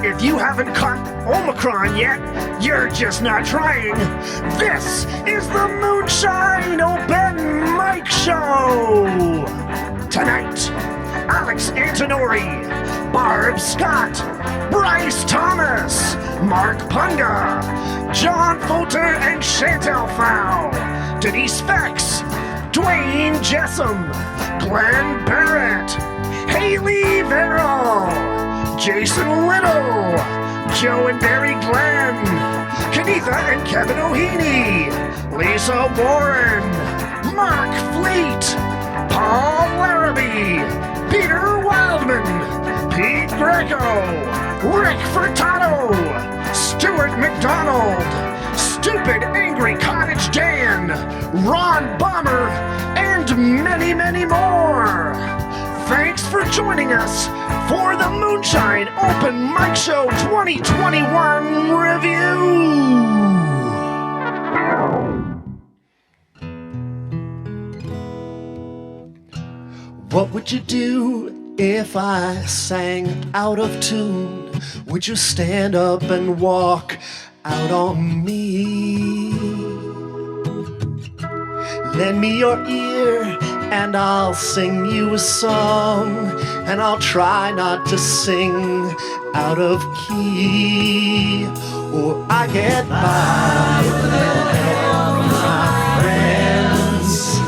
if you haven't caught Omicron yet, you're just not trying. This is the Moonshine Open Mic Show. Tonight, Alex Antonori, Barb Scott, Bryce Thomas, Mark Punga, John Folter and Chantel Fowl, Denise Fex, Dwayne Jessam, Glenn Barrett, Haley Verrill, Jason Little, Joe and Barry Glenn, Kenitha and Kevin O'Heaney, Lisa Warren, Mark Fleet, Paul Larrabee, Peter Wildman, Pete Greco, Rick Furtado, Stuart McDonald, Stupid Angry Cottage Dan, Ron Bomber, and many, many more. Thanks for joining us for the Moonshine Open Mic Show 2021 review. What would you do if I sang out of tune? Would you stand up and walk out on me? Lend me your ear and I'll sing you a song, and I'll try not to sing out of key, or I get by with a little help from my friends.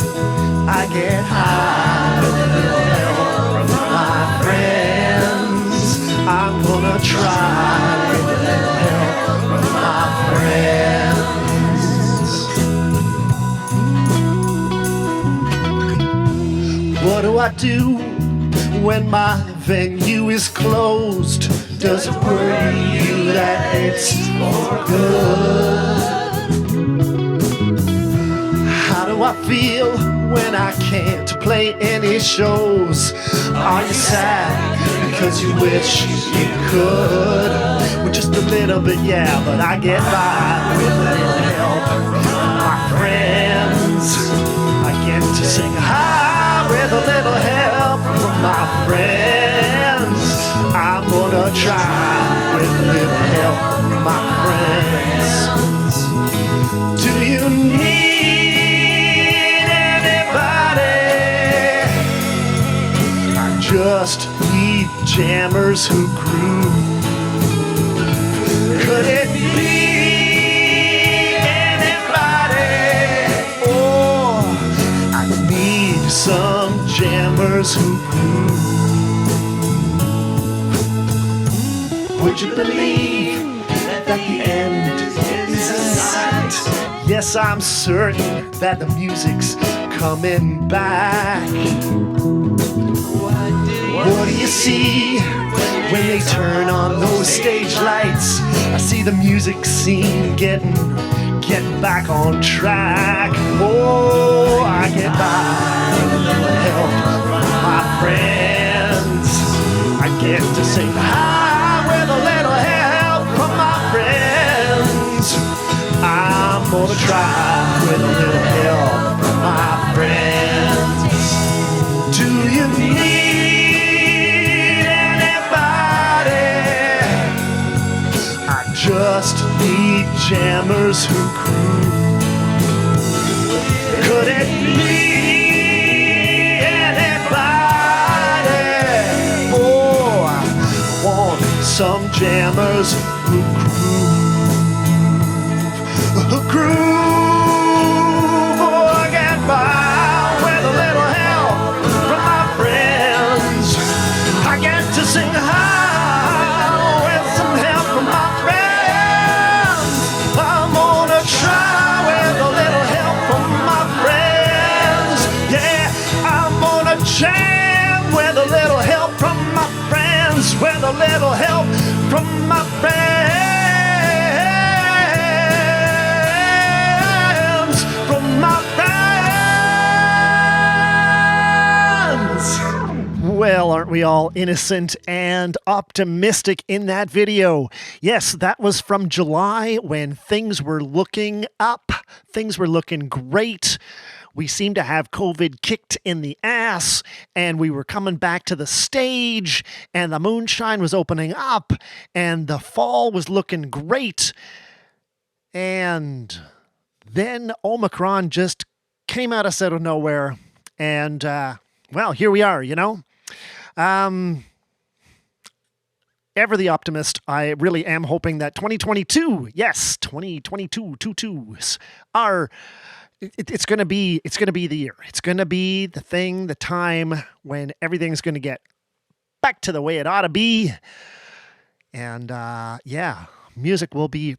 I get high with a little help from my friends. I'm gonna try with a little help from my friends. What do I do when my venue is closed? Does it worry you that it's for good? How do I feel when I can't play any shows? Are you sad because you wish you could? Well, just a little bit, yeah, but I get by with a little help from my friends. I get to sing high with a little help from my friends. I'm gonna try with a little help from my friends. Do you need anybody? I just need jammers who groove. Could it be anybody? Oh, I need some jammers who groove. Would you believe that the end is in sight? Yes, I'm certain that the music's coming back. What do you see when they turn on those stage lights? I see the music scene getting back on track. Oh, I get by with a little help from my friends. I get to sing high with a little help from my friends. I'm gonna try with a little help from my friends. Do you need anybody? I just need jammers who groove. Could it be anybody? Oh, I want some jammers who groove. Who groove. Oh, I get by with a little help from my friends. I get to sing high with some help from my friends. I'm gonna try with a little help from my friends. Yeah, I'm gonna jam with a little help from my friends. With a little help from my friends. Aren't we all innocent and optimistic in that video? Yes, that was from July when things were looking up. Things were looking great. We seemed to have COVID kicked in the ass, and we were coming back to the stage, and the moonshine was opening up, and the fall was looking great. And then Omicron just came at us out of nowhere, and, well, here we are, you know? Ever the optimist, I really am hoping that 2022, yes, 2022 tutus are. It's gonna be the year. It's gonna be the thing, the time when everything's gonna get back to the way it ought to be, and yeah, music will be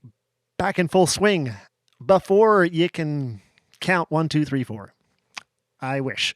back in full swing before you can count 1, 2, 3, 4. I wish.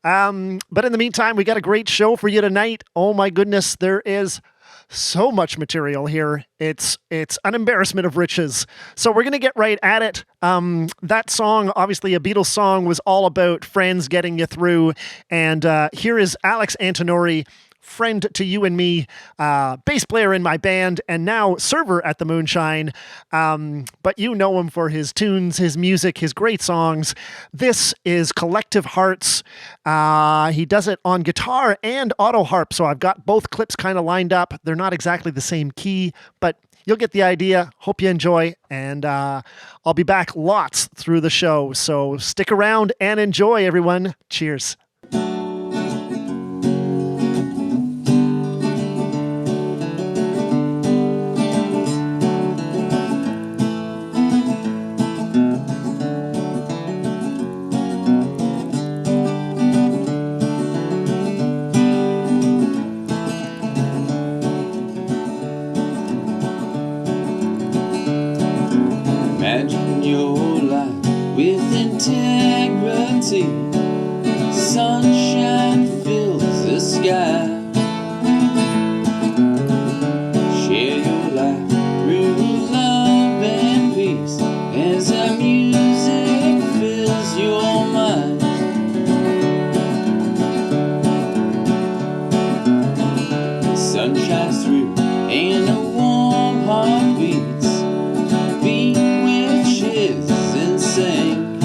But in the meantime, we got a great show for you tonight. Oh my goodness, there is so much material here. It's an embarrassment of riches. So we're going to get right at it. That song, obviously a Beatles song, was all about friends getting you through. And here is Alex Antonori, friend to you and me, bass player in my band, and now server at the Moonshine. But you know him for his tunes, his music, his great songs. This is Collective Hearts. He does it on guitar and auto harp, so I've got both clips kind of lined up. They're not exactly the same key, but you'll get the idea. Hope you enjoy, and I'll be back lots through the show, so stick around and enjoy, everyone. Cheers. Imagine your life with integrity. Sunshine fills the sky. Share your life through love and peace as the music fills your mind. The sun shines through and a warm heart beats. Beat and sing.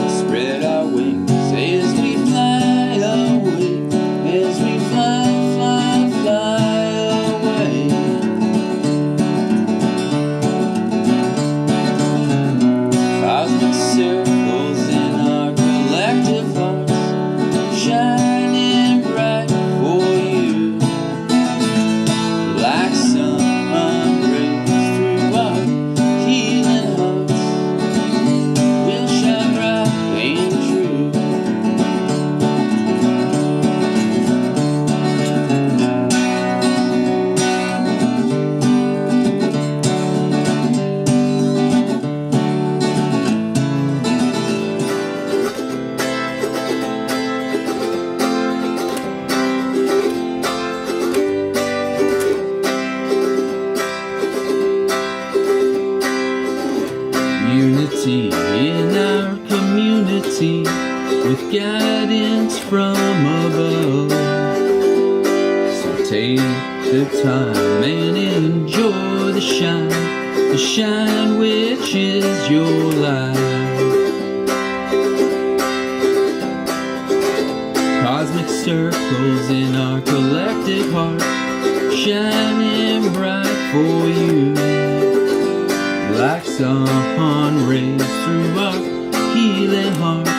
Spread our wings as we fly away, as we fly, fly, fly away. Cosmic circles in our collective hearts, shining bright for you, like sun rays through our healing hearts. We'll shine bright and true. Unity in our community, with guidance from above. So take the time and enjoy the shine which is your life. Cosmic circles in our collective heart, shining bright for you, like sun rays through our healing hearts.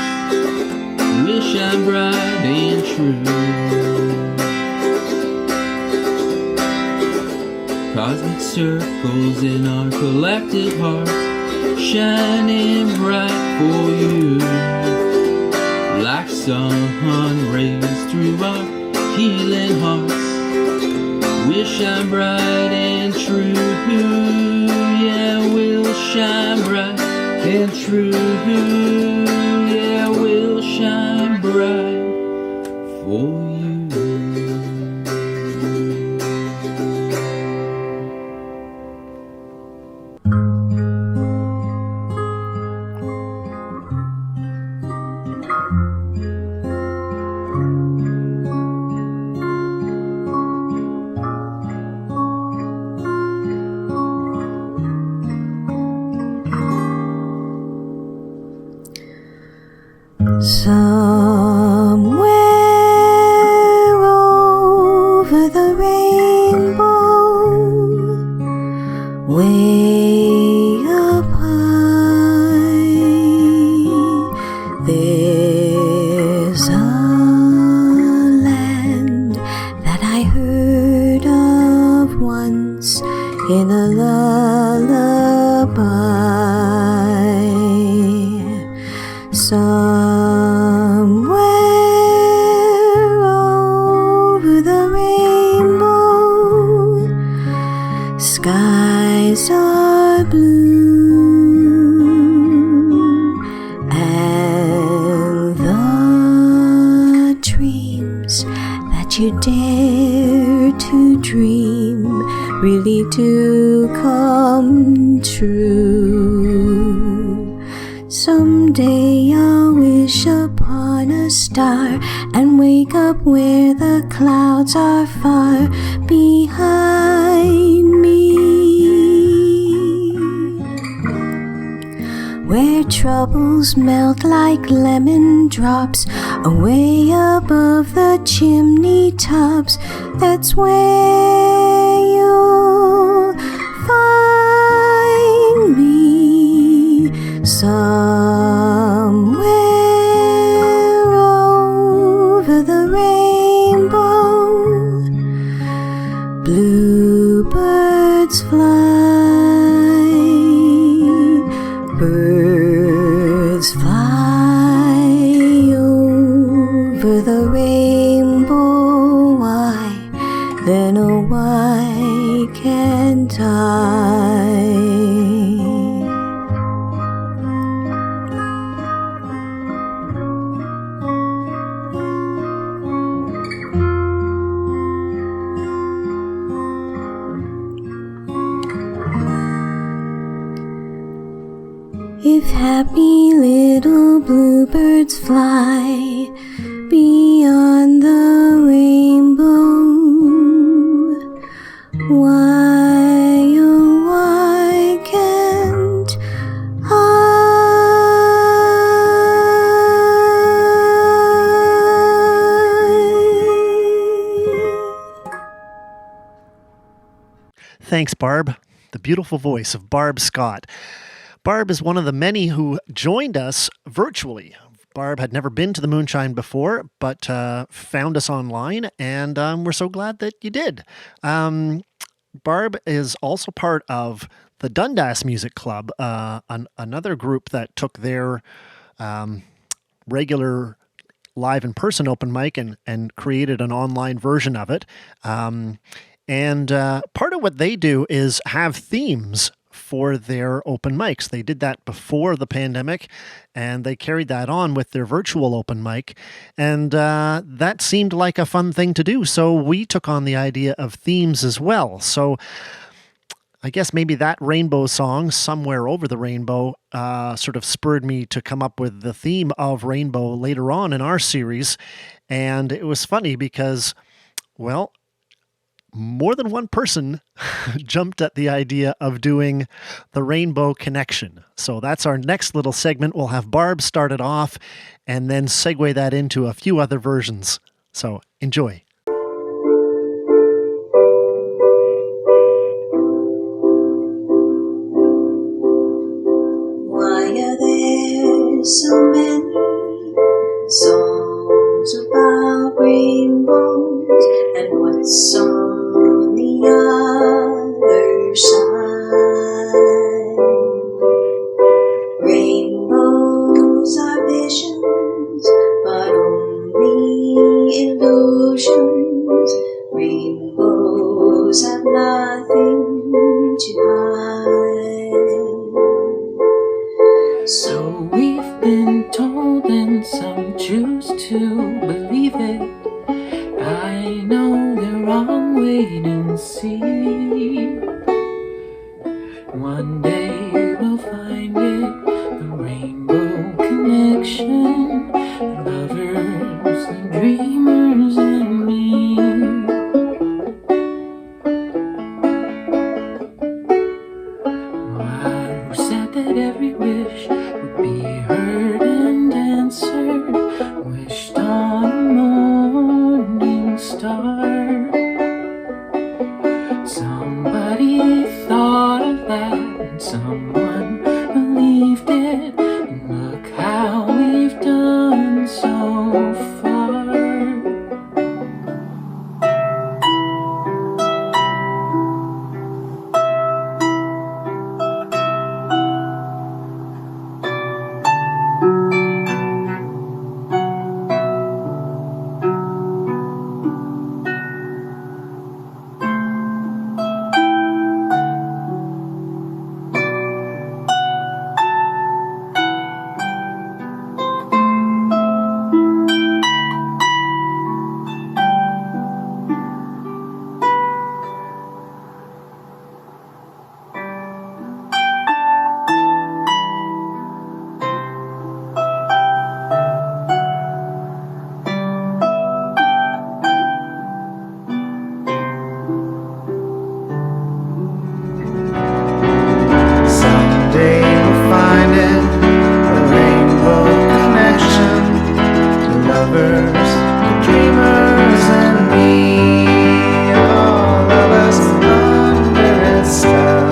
We'll shine bright and true. Cosmic circles in our collective hearts, shining bright for you, like sun rays through our healing hearts. We'll shine bright and true. Yeah, we'll shine bright and true. Yeah, we'll shine bright for you. over the rainbow, way up high. There's a land that I heard of once in a lullaby. Somewhere over the rainbow, skies are blue, and the dreams that you dare to dream really do come true. Someday I'll wish upon a star and wake up where the clouds are far behind me, where troubles melt like lemon drops away above the chimney tops. That's where you'll find me, somewhere over the rainbow. Bluebirds fly, birds fly over the rainbow. Why, then oh why can't I? If happy little bluebirds fly beyond the rainbow, why, oh why can't I? Thanks, Barb. The beautiful voice of Barb Scott. Barb is one of the many who joined us virtually. Barb had never been to the Moonshine before, but found us online, and we're so glad that you did. Barb is also part of the Dundas Music Club, another group that took their regular live in-person open mic and created an online version of it. And part of what they do is have themes for their open mics. They did that before the pandemic, and they carried that on with their virtual open mic, and that seemed like a fun thing to do, so we took on the idea of themes as well. So I guess maybe that rainbow song, Somewhere Over the Rainbow, sort of spurred me to come up with the theme of rainbow later on in our series, and it was funny because, well, more than one person jumped at the idea of doing the Rainbow Connection. So that's our next little segment. We'll have Barb start it off and then segue that into a few other versions. So enjoy. Why are there so many songs about rainbows, and what's on the other side? Rainbows are visions, but only illusions. Rainbows have nothing to hide. So we've been told, and some choose to believe it. I know they're wrong, wait and see. One day we'll find it, the Rainbow Connection, the lovers, the dreamers, and me. Wow, who said that every wish would be heard and answered, wished on a morning star? and someone believed it. And look how we've done so far. Someday we'll find it, a rainbow connection to lovers, to dreamers, and me. All of us under its spell.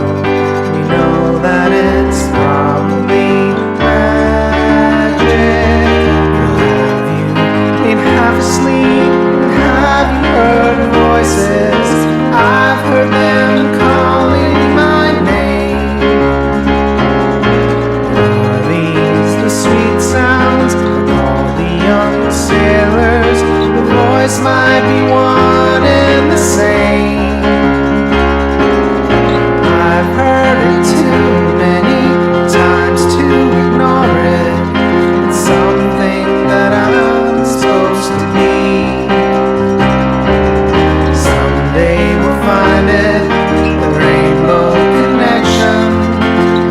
We know that it's probably magic. Have you been half asleep? Have you heard voices? I've heard them calling my name. Are these the sweet sounds of all the young sailors? The voice might be one and the same. I've heard it too many times to ignore it. It's something that I'm supposed to be. Someday we'll find it, the rainbow connection,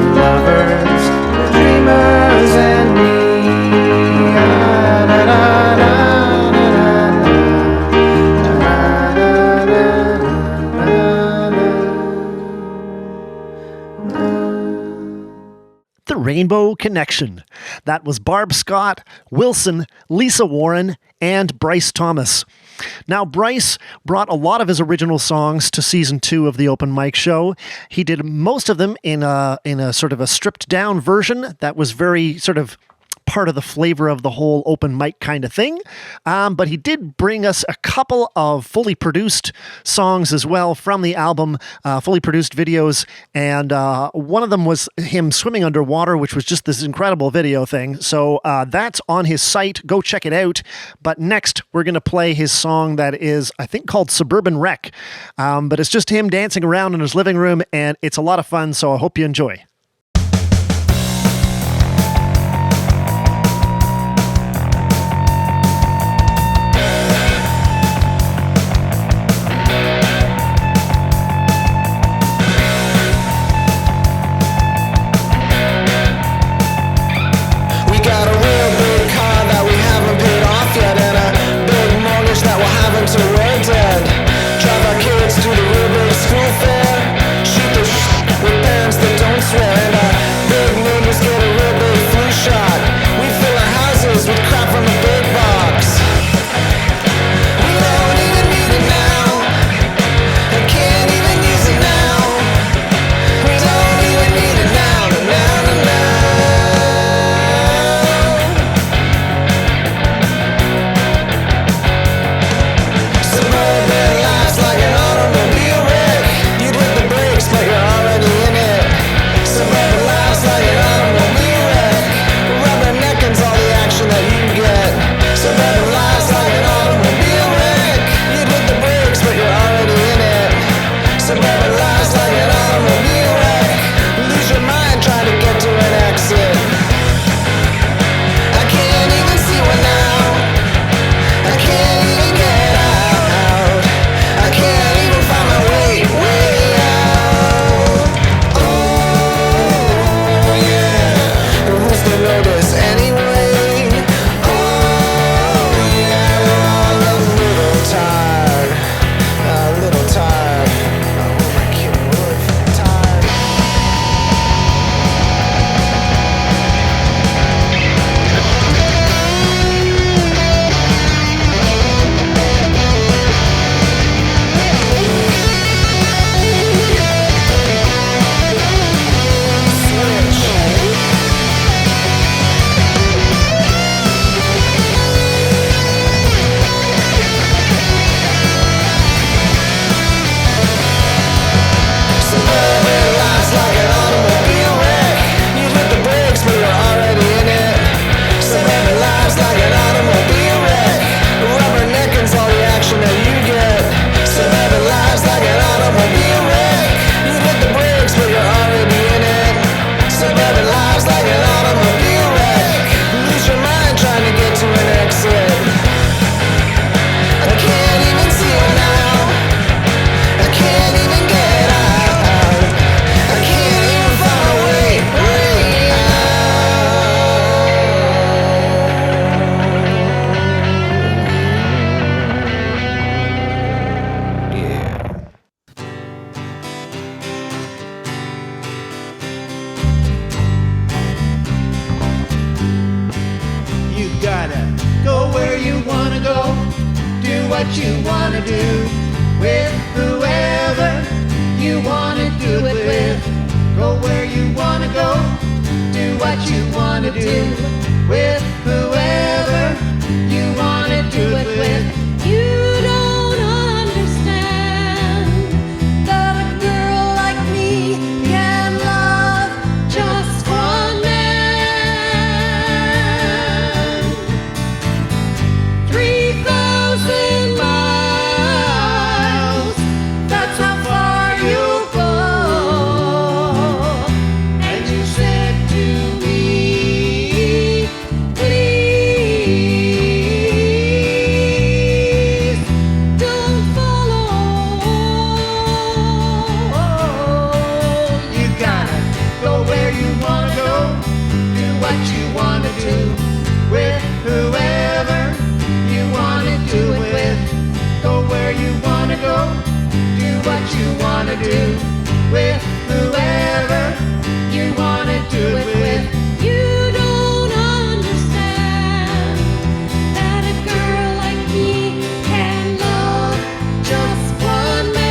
the lovers, the dreamers, and me. Ah, da, da, da, da, da, da, da, da, da. The Rainbow Connection. That was Barb Scott, Wilson, Lisa Warren, and Bryce Thomas. Now, Bryce brought a lot of his original songs to season 2 of the Open Mic show. He did most of them in a sort of a stripped down version that was very sort of part of the flavor of the whole open mic kind of thing. But he did bring us a couple of fully produced songs as well from the album, fully produced videos. And one of them was him swimming underwater, which was just this incredible video thing. So that's on his site. Go check it out. But next, we're going to play his song that is, I think, called Suburban Wreck. But it's just him dancing around in his living room, and it's a lot of fun. So I hope you enjoy. Drive our kids to the real big school fair. Shoot the with parents that don't swear. wanna do with whoever you wanna do it with. Go where you wanna go, do what you wanna do with whoever you wanna do it with. You don't understand that a girl like me can love just one man. 3,000 miles, that's how far you'll go. And you said to me, please don't follow. You gotta go where you wanna go, do what you wanna do with whoever you wanna do it with. Go where you wanna go, do what you wanna do with whoever you wanna do it with. You don't understand that a girl like me can love just one man.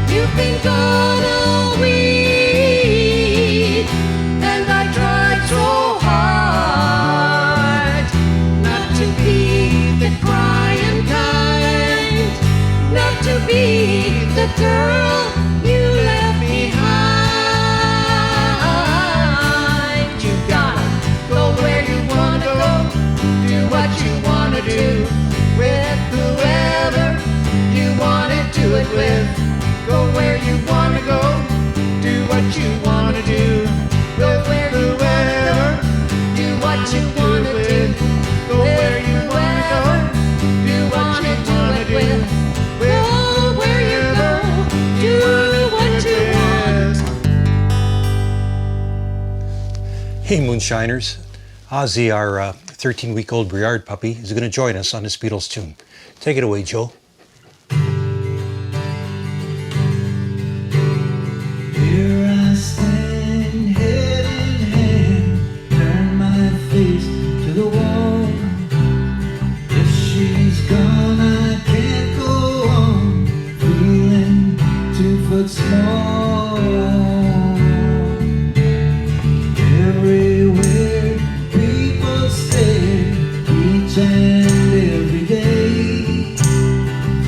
You've been gone a week, and I tried so hard not to be the crying kind, not to be the girl you left behind. You gotta go where you wanna go, do what you wanna do with whoever you wanna do it with. Go where you wanna go, do what you wanna do. Go where you wanna go, do what you wanna do. Go where you wanna go, do what you wanna do. Go where you go, do what you want. Hey, Moonshiners. Ozzy, our 13-week-old Briard puppy, is going to join us on this Beatles tune. Take it away, Joe. Here I stand, head in hand, turn my face to the wall. If she's gone, I can't go on, feeling 2 foot small. Everywhere people stare, each and every day.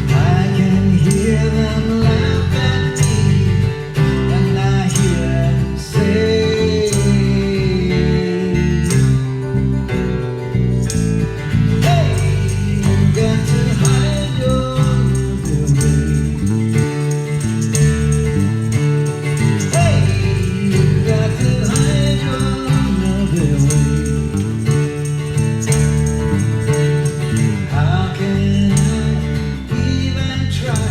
I can hear them laugh at me, and I hear them say, hey, you got to hide your love away. Hey, you got to hide your love away. How can I even try?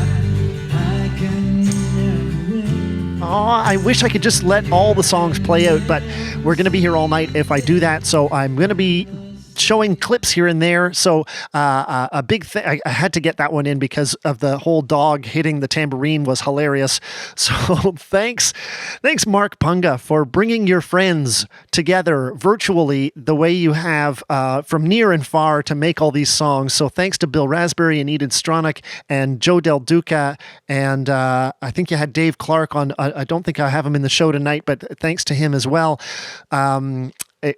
I can never win. Oh, I wish I could just let all the songs play out, but we're going to be here all night if I do that. So I'm going to be showing clips here and there. So a big thing, I had to get that one in because of the whole dog hitting the tambourine was hilarious. So thanks Mark Punga for bringing your friends together virtually the way you have from near and far to make all these songs. So thanks to Bill Raspberry and Enid Stronach and Joe Del Duca. And I think you had Dave Clark on. I don't think I have him in the show tonight, but thanks to him as well.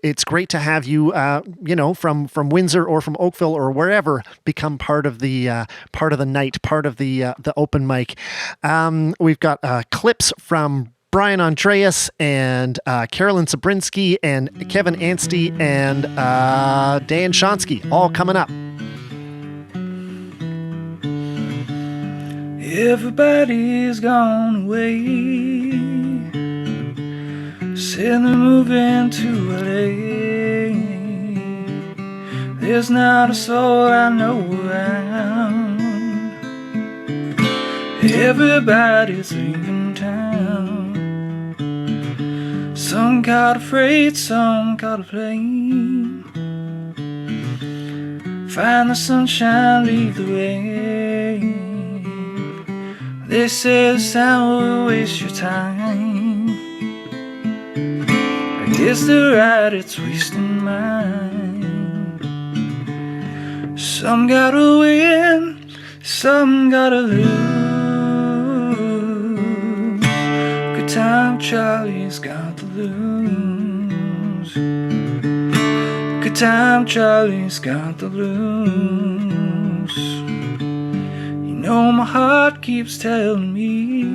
It's great to have you, from Windsor or from Oakville or wherever, become part of the night, part of the open mic. We've got clips from Brian Andreas and Carolyn Sabrinsky and Kevin Anstey and Dan Shonsky, all coming up. Everybody's gone away. Said they're moving to LA. There's not a soul I know around. Everybody's leaving town. Some caught a freight, some caught a plane. Find the sunshine, leave the rain. They say the sound will waste your time. I guess they're right, it's wasting mine. Some gotta win, some gotta lose. Good time Charlie's got to lose. Good time Charlie's got to lose. You know my heart keeps telling me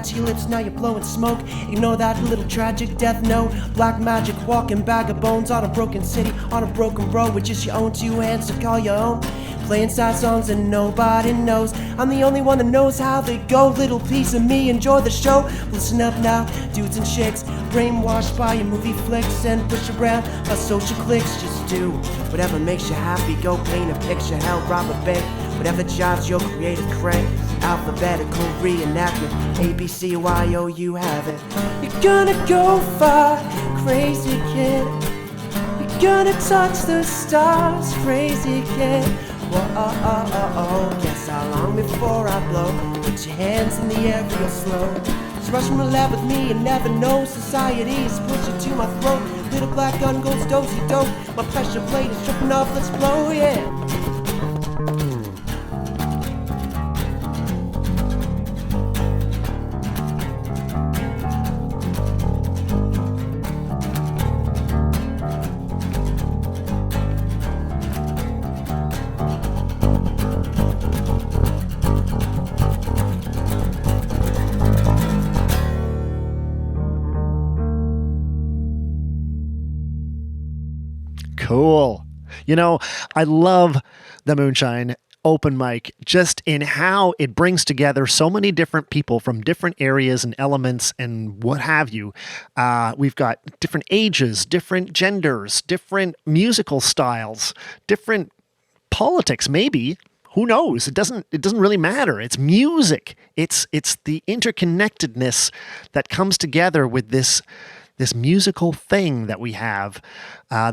to your lips, now you're blowing smoke. Ignore that little tragic death note. Black magic, walking bag of bones on a broken city, on a broken road with just your own two hands to call your own. Playing sad songs and nobody knows. I'm the only one that knows how they go. Little piece of me, enjoy the show. Listen up now, dudes and chicks, brainwashed by your movie flicks and push around by social clicks. Just do whatever makes you happy. Go paint a picture, hell, rob a bank. Whatever drives your creative crank. Alphabetical reenactment, A-B-C-Y-O, you have it. You're gonna go far, crazy kid. You're gonna touch the stars, crazy kid. Whoa, guess how long before I blow? Put your hands in the air real slow. Just rush from the lab with me and never know. Society is pushing to my throat. Little black gun goes dozy dope. My pressure plate is tripping off, let's blow, yeah. Cool. You know, I love the Moonshine Open Mic just in how it brings together so many different people from different areas and elements and what have you. We've got different ages, different genders, different musical styles, different politics, maybe. Who knows? It doesn't really matter. It's music. It's the interconnectedness that comes together with this musical thing that we have,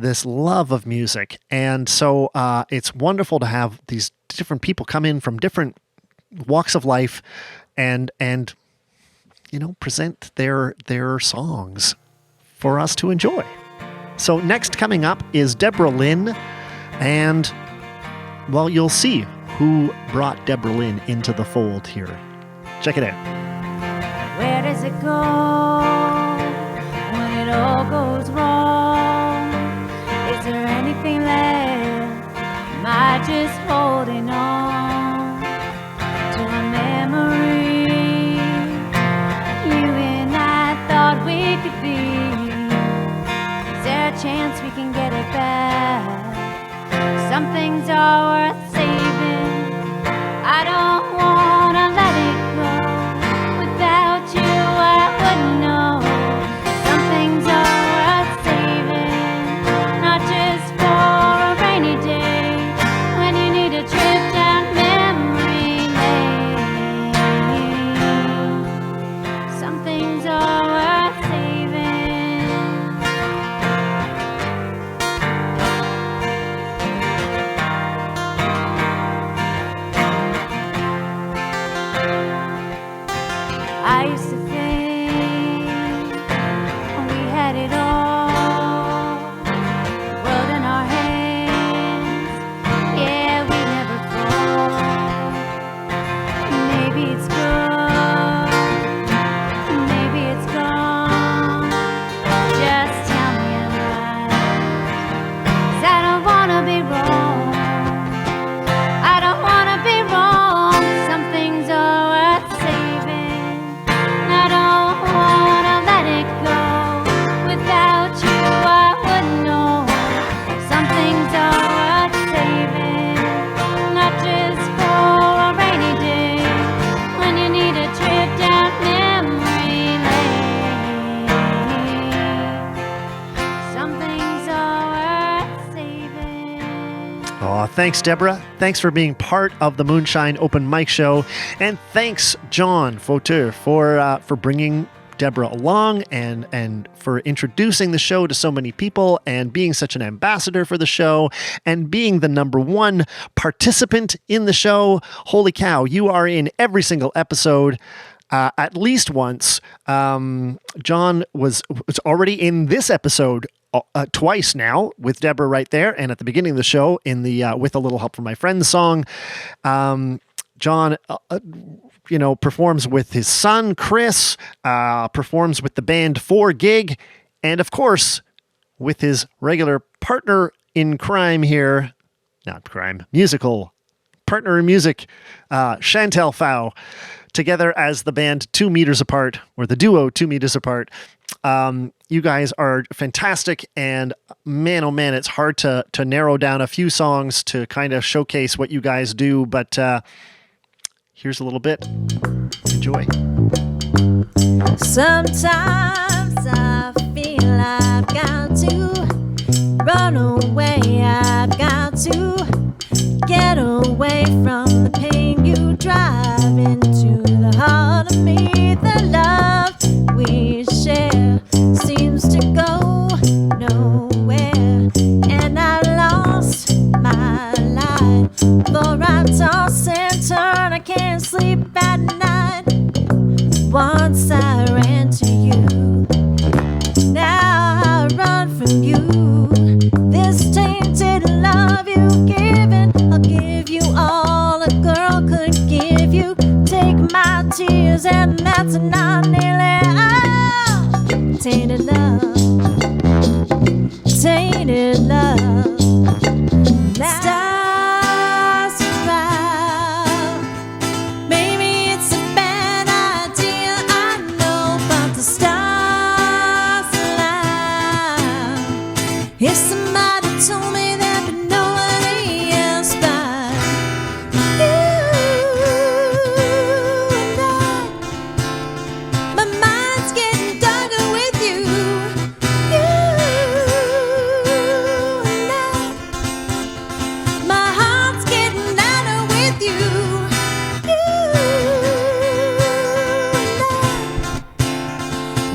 this love of music. And so it's wonderful to have these different people come in from different walks of life and you know, present their songs for us to enjoy. So next coming up is Deborah Lynn, and well, you'll see who brought Deborah Lynn into the fold here. Check it out. Where does it go when it all goes wrong? Is there anything left? Am I just holding on to a memory you and I thought we could be? Is there a chance we can get it back? Some things are worth saving. I don't wanna let it go. Without you I wouldn't know. Some things are worth saving, not just for a rainy day, when you need a trip down memory lane. Some things are worth saving. Aw, thanks, Deborah. Thanks for being part of the Moonshine Open Mic Show. And thanks, John Fauteur, for bringing Deborah along and for introducing the show to so many people and being such an ambassador for the show and being the number one participant in the show. Holy cow, you are in every single episode. At least once. John was already in this episode twice now with Deborah right there, and at the beginning of the show in the With a Little Help from My Friends song. John performs with his son Chris, performs with the band 4Gig, and of course with his regular partner in crime here, not crime, musical partner in music, Chantel Fau, together as the band 2 Meters Apart, or the duo 2 Meters Apart. You guys are fantastic, and man, oh man, it's hard to narrow down a few songs to kind of showcase what you guys do, but here's a little bit. Enjoy. Sometimes I feel I've got to run away, I've got to get away from the pain you drive into the heart of me. The love we share seems to go nowhere, and I lost my life, for I toss and turn, I can't sleep at night. Once I ran to you, now I run from you. This tainted love you've given, I'll give you all a girl could give you. Take my tears and that's not nearly all. Tainted love, tainted love. Stars around, maybe it's a bad idea, I know, but the stars align. If somebody told me there'd be nobody else but you and I, my mind's getting darker with you. You and I, my heart's getting lighter with you. You and I,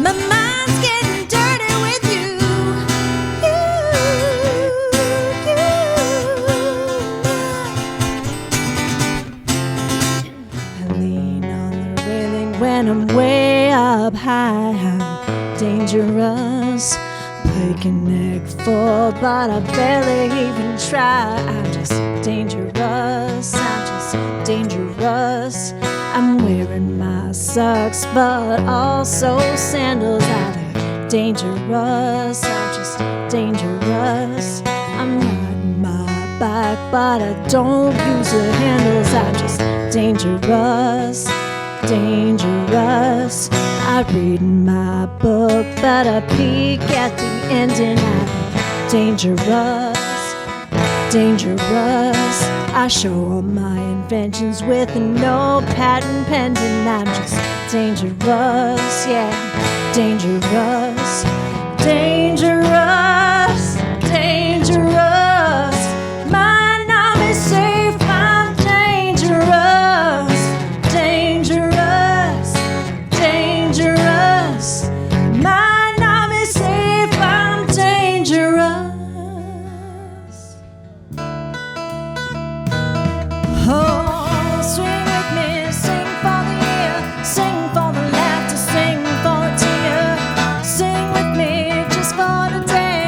my mind's getting dirty with you. I lean on the railing when I'm way up high. I'm dangerous, break a neck for, but I barely even try. I'm just dangerous, I'm just dangerous. I'm wearing my socks, but also sandals. I look dangerous, I'm just dangerous. I'm riding my bike, but I don't use the handles. I'm just dangerous, dangerous. I read my book, but I peek at the ending. I'm dangerous, dangerous. I show all my inventions with no patent pending. I'm just dangerous, yeah, dangerous, dangerous, dangerous. Might not be safe, I'm dangerous, dangerous, dangerous. Might not be safe, I'm dangerous. Oh, swing with me, sing for the year, sing for the laughter, sing for a tear. Sing with me just for today.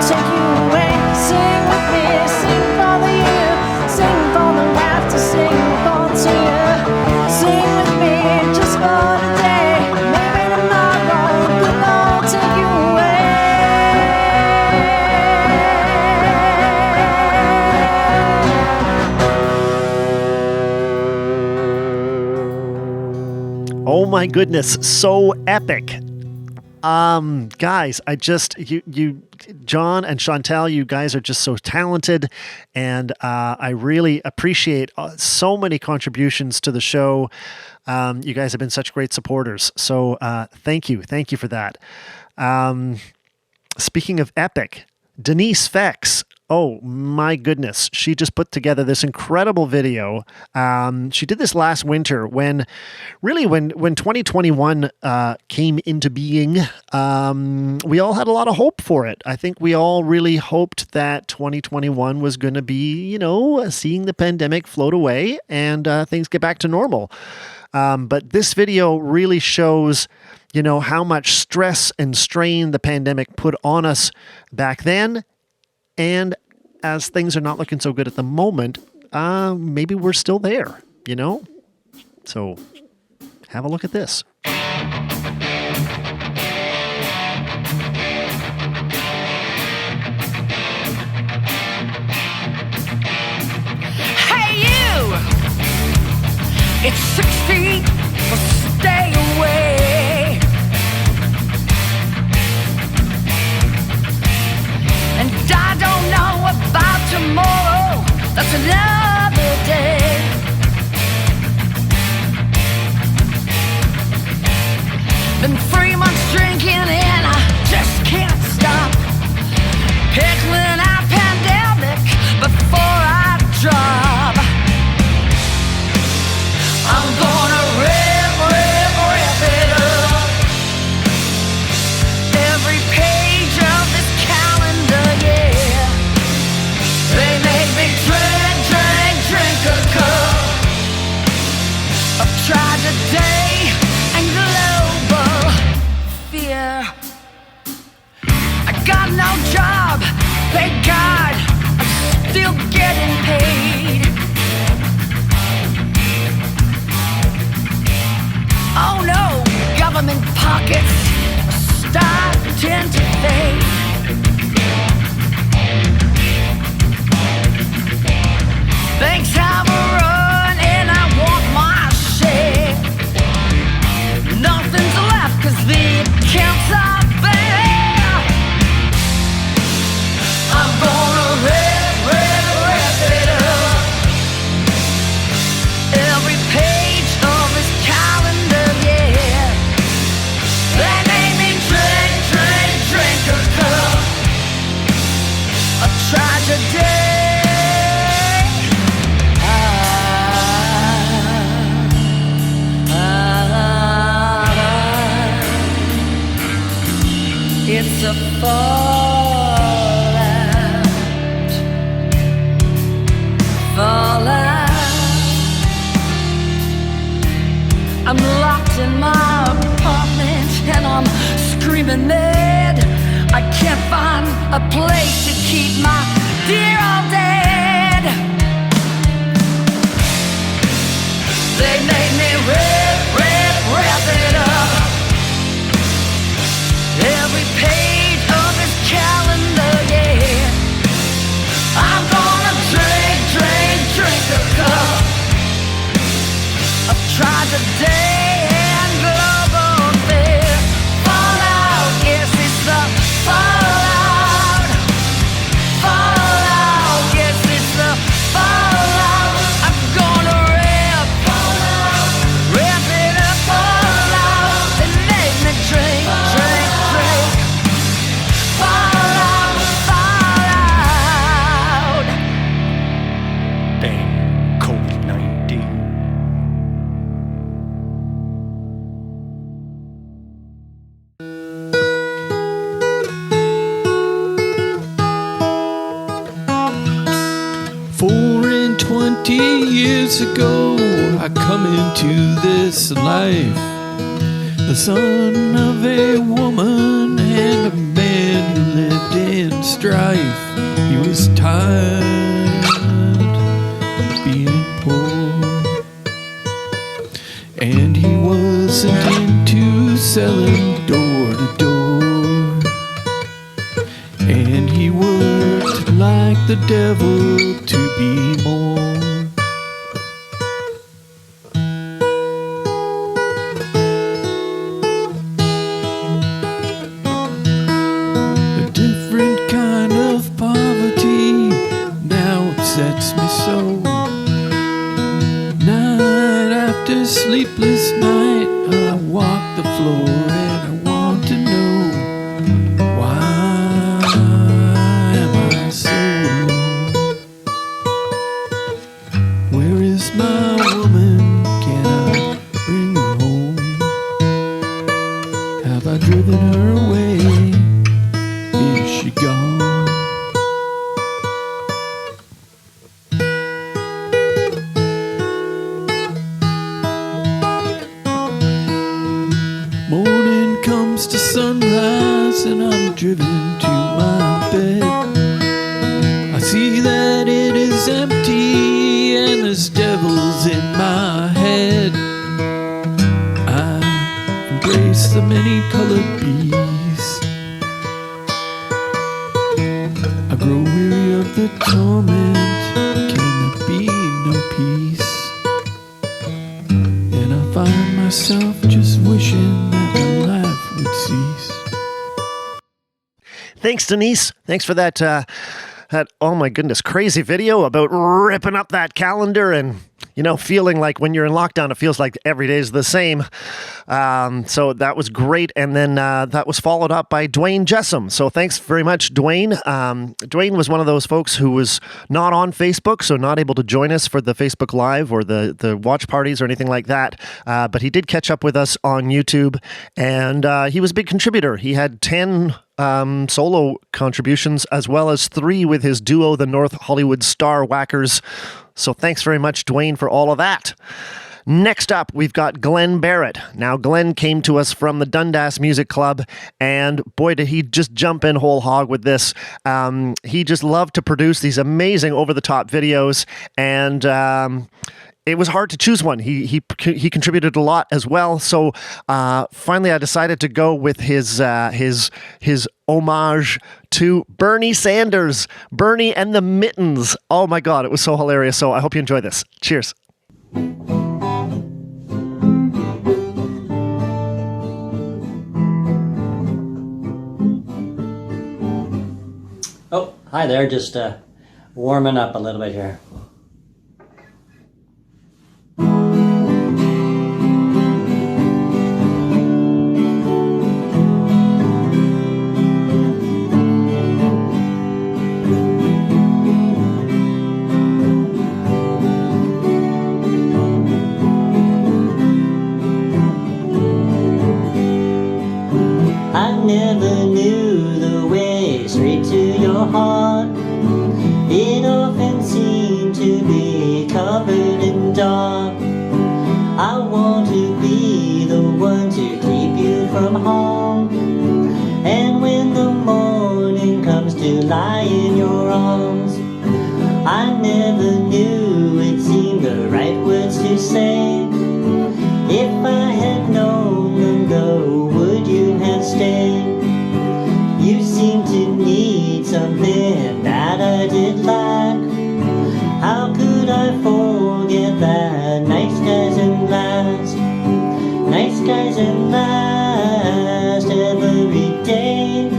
take you away. Sing with me, sing for the year, sing for the laughter, sing for the tear. Sing with me just for today. Maybe tomorrow the Lord take you away. Oh my goodness, so epic. Guys, you John and Chantal, you guys are just so talented, and I really appreciate so many contributions to the show. You guys have been such great supporters, so thank you for that. Speaking of epic, Denise Fex. Oh my goodness. She just put together this incredible video. She did this last winter when 2021 came into being. We all had a lot of hope for it. I think we all really hoped that 2021 was going to be, seeing the pandemic float away and things get back to normal. But this video really shows, how much stress and strain the pandemic put on us back then. And as things are not looking so good at the moment, maybe we're still there, So have a look at this. Hey you! It's 6 feet, so stay away. And I don't know about tomorrow, that's another day. Been 3 months drinking and I just can't stop. Pickling out pandemic before I drop. I'm gonna rip it up. Every page of this calendar, yeah. They make me drink a cup of tragedy and global fear. I got no job, thank God, I'm still getting paid. Oh no, government pockets are starting to fade. Thanks have a run and I want my share. Nothing's left 'cause the accounts are bare. I'm gonna rip it up. Every page of this calendar, yeah. They made me drink a cup of tragedy. It's a fallout. I'm locked in my apartment and I'm screaming mad. I can't find a place to keep my dear old dad. They made me rip it up. Every page of this calendar, yeah. I'm gonna drink a cup of tragedy and global fear. Fallout, yes, it's the fallout. Fallout, yes, it's the fallout. I'm gonna rip it up, fallout. They make me drink. Dang, COVID-19. Four and 20 years ago, I come into this life, the son of a woman and a man who lived in and strife. He was tired of being poor, and he wasn't into selling door to door, and he worked like the devil to be more. A different kind of poverty now upsets me so. Night after sleepless night, I walk the floor and I want to know, why am I so alone? Where is my woman? Can I bring her home? Have I driven her away? Is she gone? Morning comes to sunrise and I'm driven to my bed. I see that it is empty and there's devils in my head. I embrace the many-colored bees. I grow weary of the torment. Can there be no peace? And I find myself just wishing that my life would cease. Thanks, Denise. Thanks for that, oh my goodness, crazy video about ripping up that calendar and, feeling like when you're in lockdown, it feels like every day is the same. So that was great. And then that was followed up by Dwayne Jessam. So thanks very much, Dwayne. Dwayne was one of those folks who was not on Facebook, so not able to join us for the Facebook Live or the watch parties or anything like that. But he did catch up with us on YouTube, and he was a big contributor. He had 10 solo contributions, as well as 3 with his duo, the North Hollywood Star Whackers. So thanks very much, Dwayne, for all of that. Next up, we've got Glenn Barrett. Now, Glenn came to us from the Dundas Music Club, and boy, did he just jump in whole hog with this. He just loved to produce these amazing over-the-top videos, and it was hard to choose one. He contributed a lot as well. So finally, I decided to go with his homage to Bernie Sanders, Bernie and the Mittens. Oh my God, it was so hilarious. So I hope you enjoy this. Cheers. Oh, hi there. Just warming up a little bit here. Never knew the way straight to your heart. It often seemed to be covered in dark. I want to be the one to keep you from harm, and when the morning comes to lie in your arms, I never knew it seemed the right words to say. If I had known them though, would you have stayed? You seem to need something that I did lack. How could I forget that nice guys and last? Nice guys and last every day.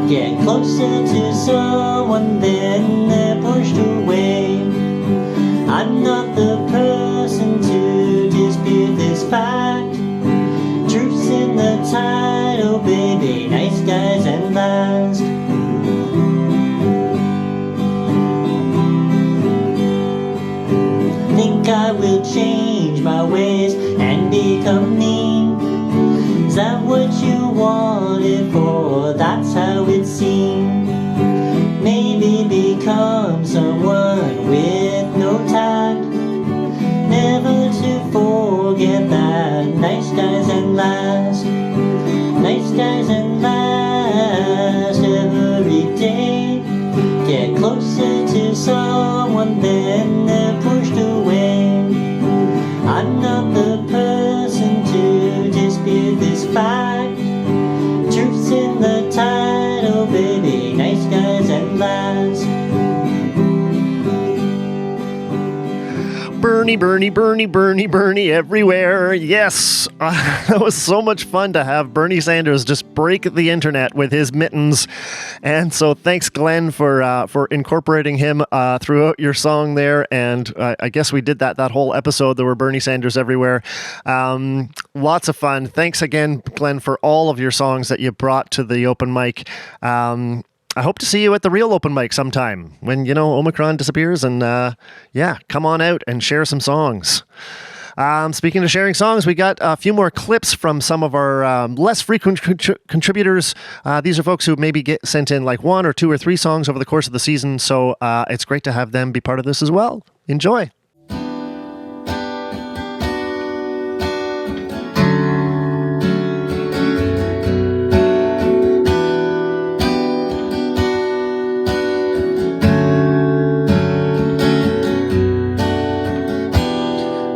Get closer to someone, then they're pushed away. I'm not the person to dispute this fact. Truth's in the title, baby, nice guys and last. Think I will change my ways and become mean? Is that what you wanted for? That's how it seemed. Maybe become someone with no tact. Never to forget that nice guys and last. Nice guys and last every day. get closer to someone, then they're pushed away. I'm not the person to dispute this fact. Truth's in the title, baby, nice guys at last. Bernie, Bernie, Bernie, Bernie, Bernie everywhere. Yes, that was so much fun to have Bernie Sanders just break the internet with his mittens. And so thanks, Glenn, for incorporating him throughout your song there. And I guess we did that whole episode. There were Bernie Sanders everywhere. Lots of fun. Thanks again, Glenn, for all of your songs that you brought to the open mic. I hope to see you at the real open mic sometime when, Omicron disappears, and come on out and share some songs. Speaking of sharing songs, we got a few more clips from some of our less frequent contributors. These are folks who maybe get sent in like 1 or 2 or 3 songs over the course of the season. So it's great to have them be part of this as well. Enjoy.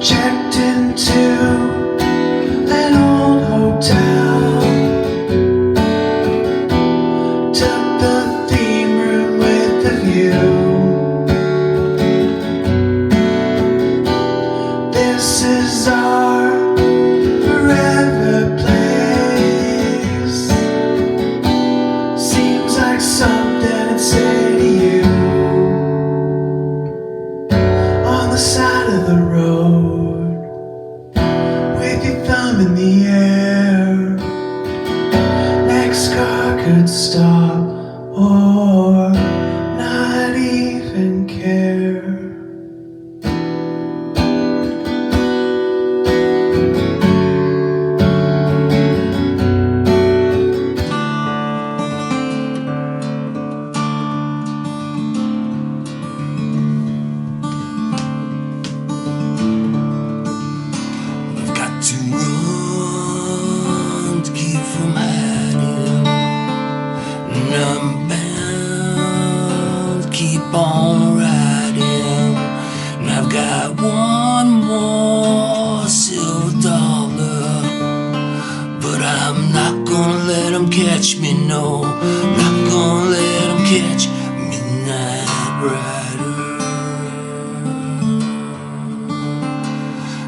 Checked into an old hotel, took the theme room with the view. This is our forever place. Seems like something I'd say to you on the side of the road. Thumb in the air, next car could stop or not even care. To run, to keep from hiding, and I'm bound to keep on riding. And I've got one more silver dollar, but I'm not gonna let 'em catch me, no, not gonna let 'em catch Midnight Rider.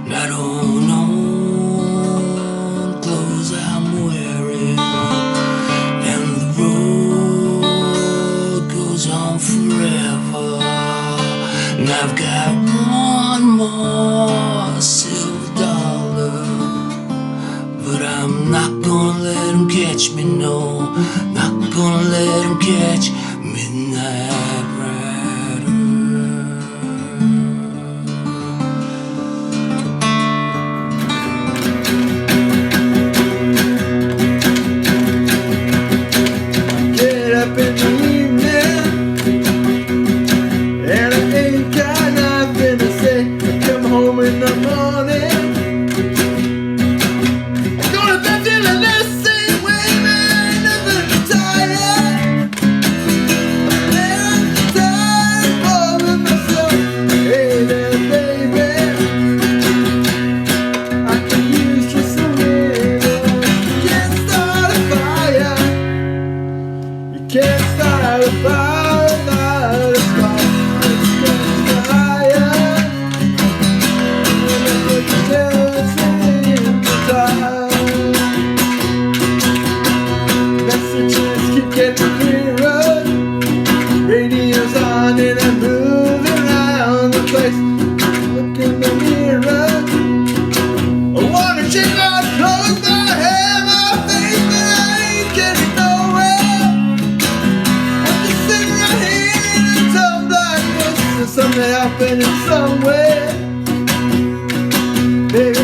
And I don't know I'm wearing, and the road goes on forever. And I've got one more silver dollar, but I'm not gonna let 'em catch me, no, not gonna let 'em catch Midnight Rider. In the evening, and I ain't got nothing to say. I come home in the morning, gonna be feeling the same way, man. Nothing to tired. I'm tired all of myself. Hey there, baby, I can use just a little. Can't start a fire. You can't start a fire without a spark. It's gonna fire, and I put the tails in the dark. Messages keep getting clearer. Radio's on and I'm moving around the place. Look in the mirror. I wanna change my clothes, my hair, my face, but I ain't getting nowhere. Something happening somewhere. Baby, I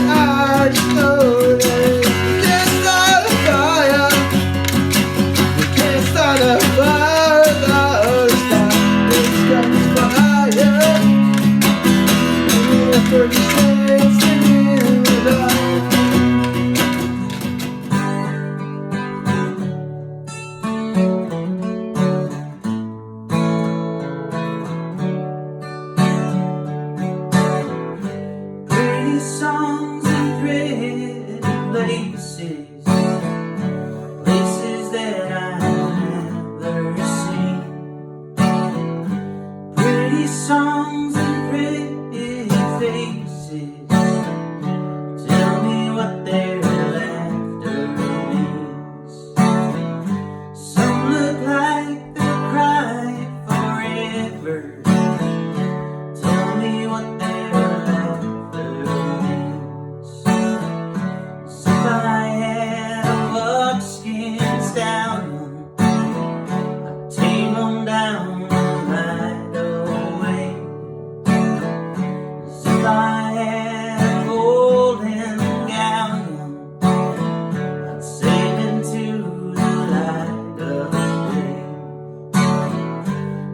just know that you can't start a fire. You can't start a fire without a spark. It's got fire. And the effort is dancing in the dark. songs and pretty faces tell me what their laughter means. Some look like they'll cry forever. Tell me what their laughter means. So if I had a buckskin stallion, I'd tame them down right away. So if I had a golden galleon, I'd sail into the light of day.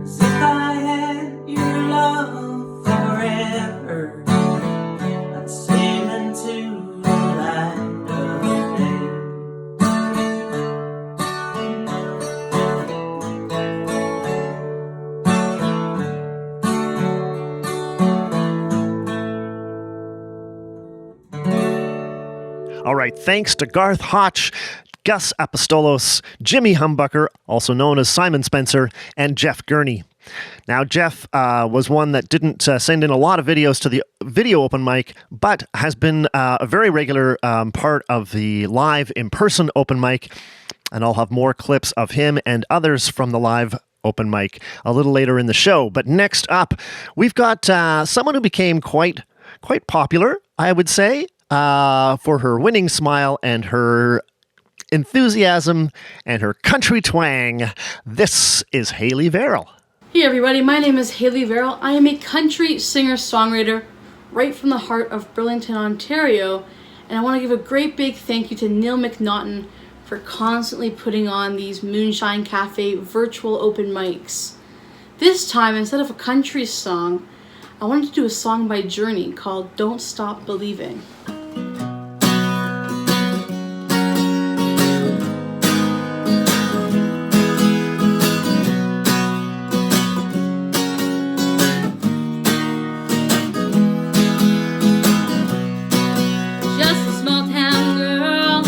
As if I had your love forever, I'd sail into the light of day. All right, thanks to Garth Hotch, Gus Apostolos, Jimmy Humbucker, also known as Simon Spencer, and Jeff Gurney. Now, Jeff was one that didn't send in a lot of videos to the video open mic, but has been a very regular part of the live in-person open mic, and I'll have more clips of him and others from the live open mic a little later in the show. But next up, we've got someone who became quite popular, I would say, for her winning smile and her enthusiasm and her country twang. This is Haley Verrill. Hey everybody, my name is Haley Verrill. I am a country singer-songwriter right from the heart of Burlington, Ontario, and I want to give a great big thank you to Neil McNaughton for constantly putting on these Moonshine Cafe virtual open mics. This time, instead of a country song, I wanted to do a song by Journey called Don't Stop Believing. Just a small town girl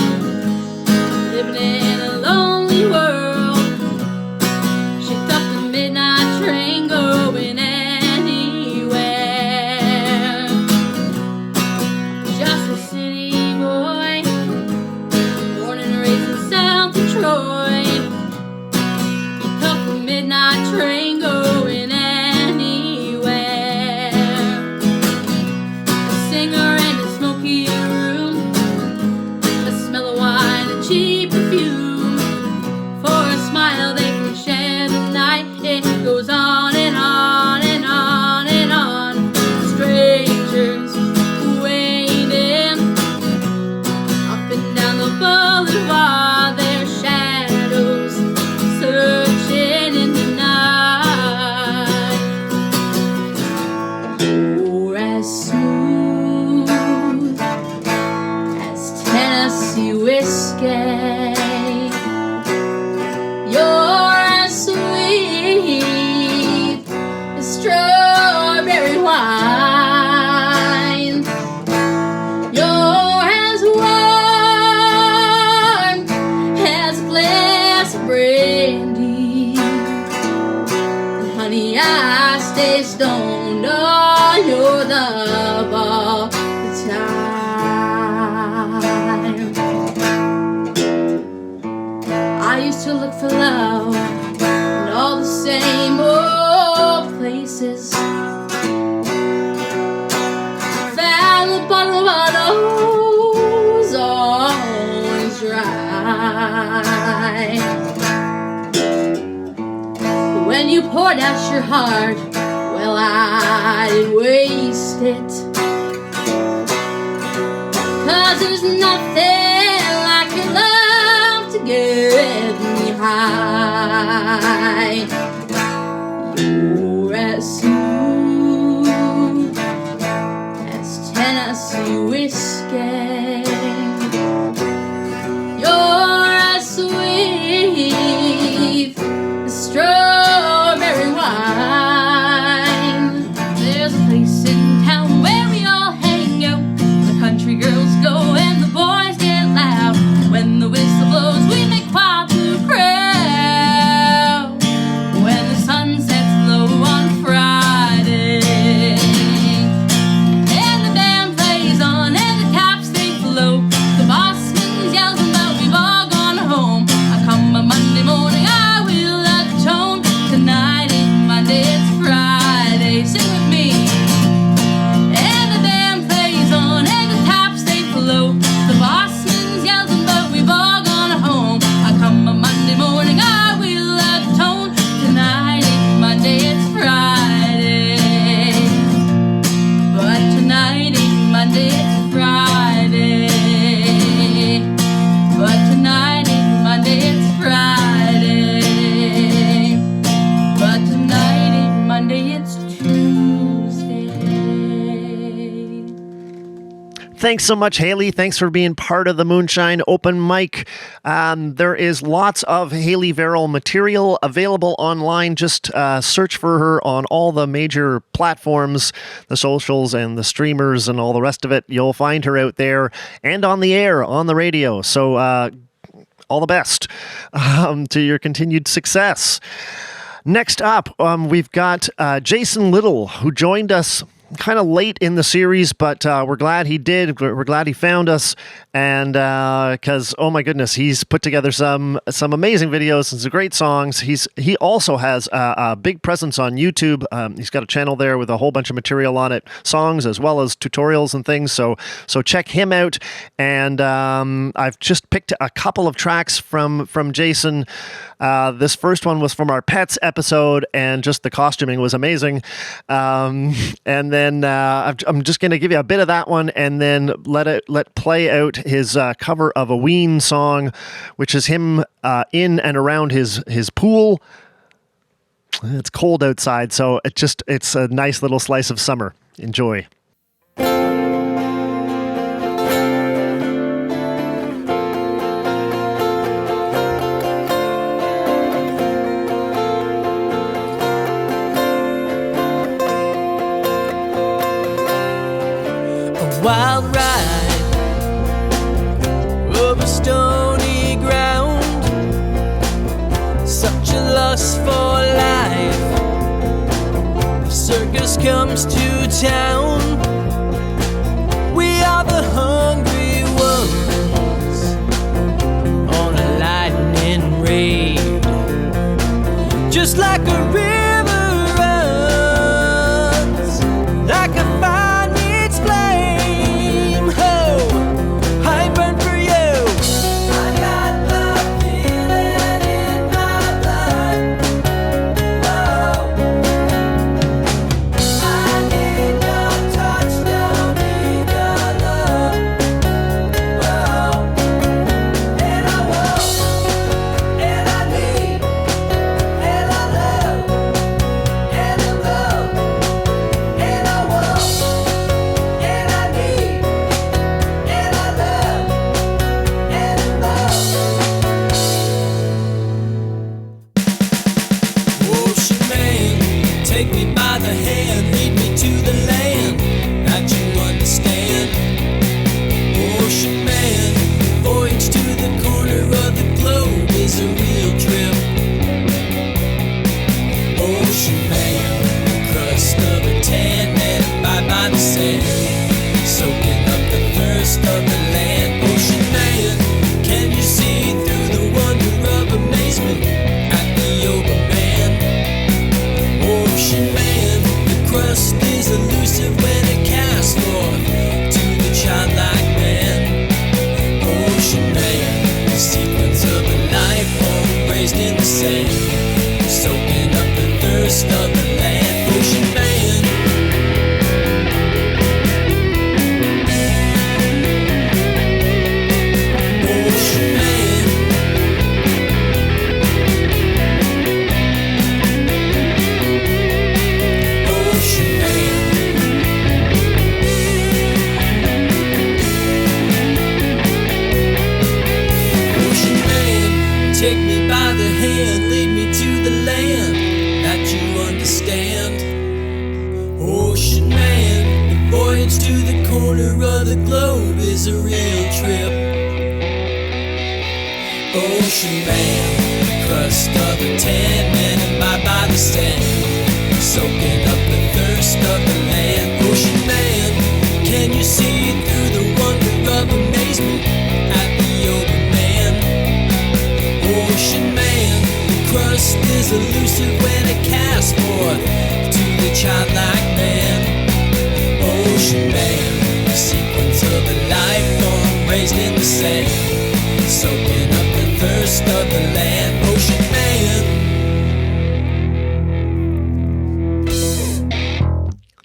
living in a lonely world. She took the midnight train going anywhere. Just a city boy, born and raised in South Detroit. He took the midnight train going anywhere. A singer in a smoky room, a smell of wine and cheap perfume. For a smile they can share the night. It goes on and on and on and on. Strangers waiting up and down the boulevard. Their shadows searching in the night. You're as smooth as Tennessee whiskey. You're as sweet as strawberry wine. You're as warm as a glass of brandy. And honey, I stay stoned on your love all the time. I used to look for love in all the same old places. Found the bottle of bottles always dry. But when you poured out your heart, well, I didn't waste it. 'Cause there's nothing like your love to get me high. You're as smooth as Tennessee whiskey. You're as sweet as strawberry wine. There's a place in town where we all hang out. The country girls go and the boys get loud. When the whistle blows, we make quite the crowd. When the sun sets low on Friday. Thanks so much, Haley. Thanks for being part of the Moonshine Open Mic. There is lots of Haley Verrill material available online. Just search for her on all the major platforms, the socials and the streamers and all the rest of it. You'll find her out there and on the air, on the radio. So all the best to your continued success. Next up, we've got Jason Little, who joined us kind of late in the series, but we're glad he did. We're glad he found us, and because oh my goodness, he's put together some amazing videos and some great songs. He also has a big presence on YouTube. He's got a channel there with a whole bunch of material on it, songs as well as tutorials and things. So check him out. And I've just picked a couple of tracks from Jason. This first one was from our pets episode, and just the costuming was amazing. And then I'm just going to give you a bit of that one, and then let play out his cover of a Ween song, which is him in and around his pool. It's cold outside, so it's a nice little slice of summer. Enjoy. Wild ride over stony ground, such a lust for life. The circus comes to town. We are the hungry ones on a lightning raid, just like a river runs, like a fire needs flame.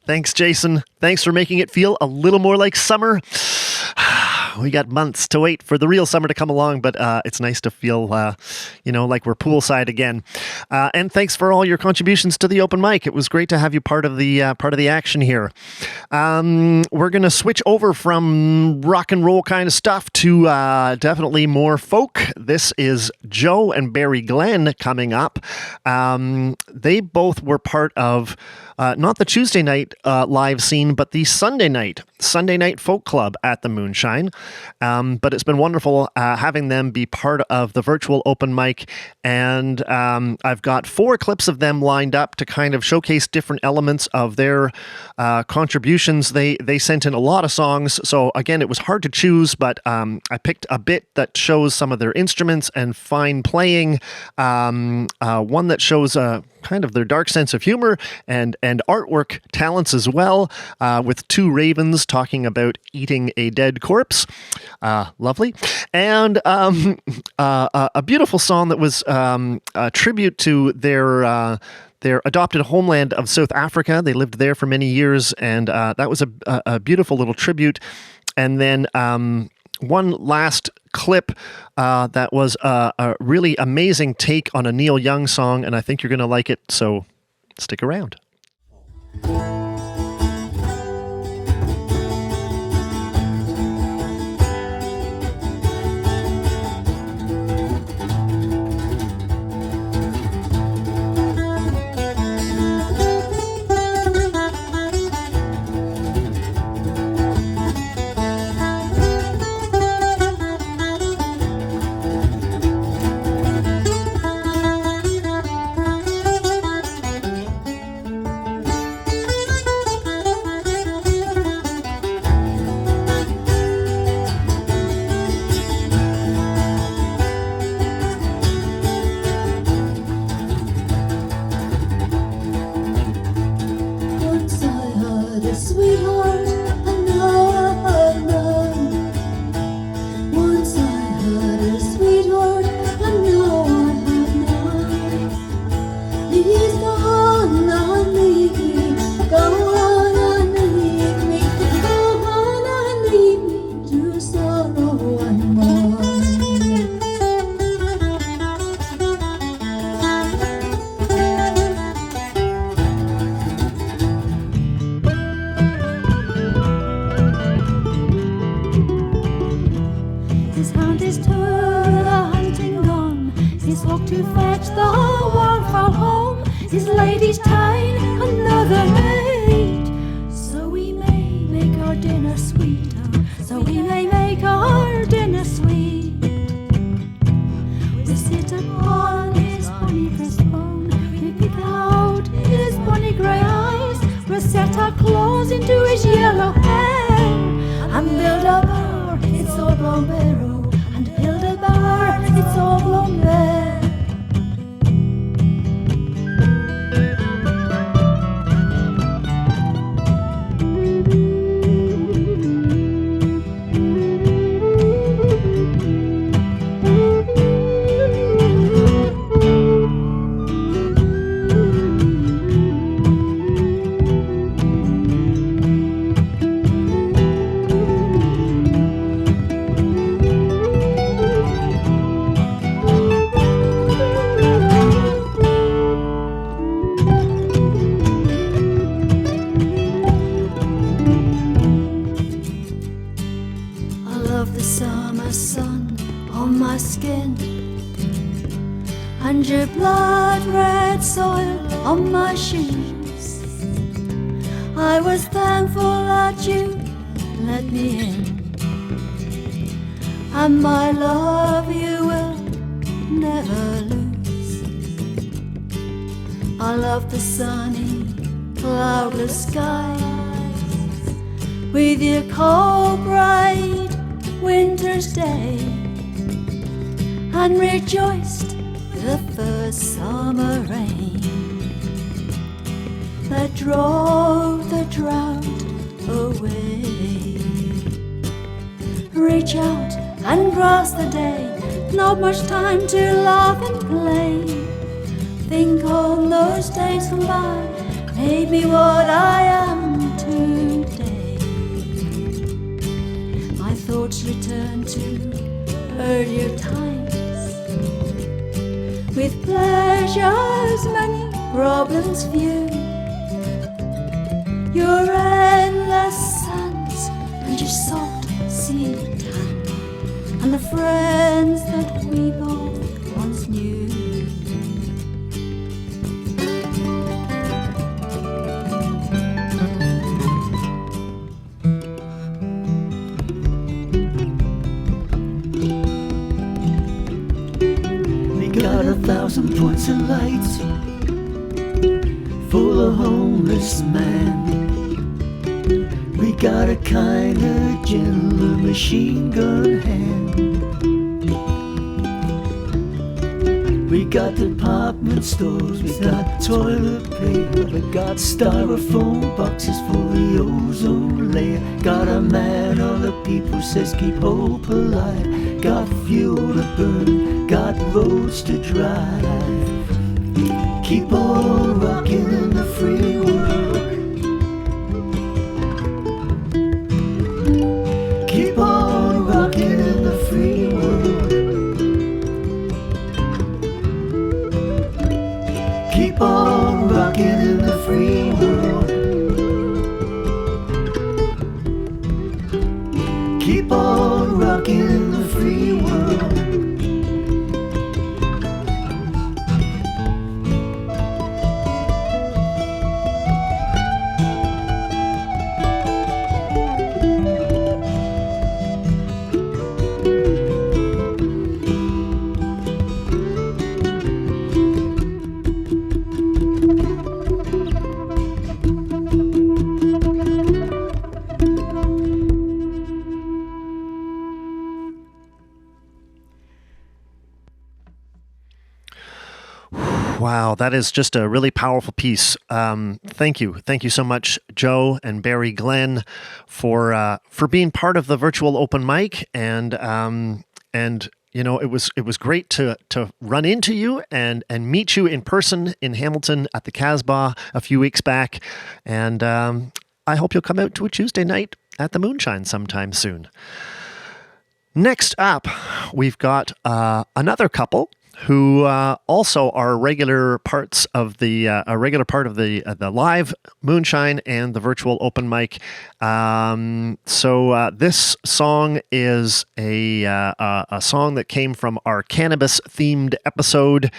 Thanks, Jason. Thanks for making it feel a little more like summer. We got months to wait for the real summer to come along, but it's nice to feel, like we're poolside again. And thanks for all your contributions to the open mic. It was great to have you part of the action here. We're going to switch over from rock and roll kind of stuff to definitely more folk. This is Joe and Barry Glenn coming up. They both were part of not the Tuesday night live scene, but the Sunday night folk club at the Moonshine. But it's been wonderful having them be part of the virtual open mic. And I've got 4 clips of them lined up to kind of showcase different elements of their contributions. They sent in a lot of songs. So again, it was hard to choose, but I picked a bit that shows some of their instruments and fine playing. One that shows kind of their dark sense of humor and artwork talents as well, with 2 ravens talking about eating a dead corpse. Lovely. And a beautiful song that was a tribute to their adopted homeland of South Africa. They lived there for many years, and that was a beautiful little tribute. And then one last clip that was a really amazing take on a Neil Young song, and I think you're going to like it, so stick around. thoughts return to earlier times. With pleasures many, problems few. Your endless suns and your soft sea tan, and the friends that we both once knew. We got 1,000 points of lights for a homeless man. We got a kind of gentler machine gun hand. We got department stores, we got toilet paper, we got styrofoam boxes for the ozone layer. Got a man on the people says keep hope alive. Got fuel to burn, got roads to drive. Keep on rocking in the free world. Keep on rocking in the free world. Keep on rocking in the free world. Keep on rocking in the free world. Wow, that is just a really powerful piece. Thank you so much, Joe and Barry Glenn, for being part of the virtual open mic, and you know, it was great to run into you and meet you in person in Hamilton at the Casbah a few weeks back, and I hope you'll come out to a Tuesday night at the Moonshine sometime soon. Next up, we've got another couple who also are regular parts of the a regular part of the live Moonshine and the virtual open mic. So this song is a song that came from our cannabis themed episode.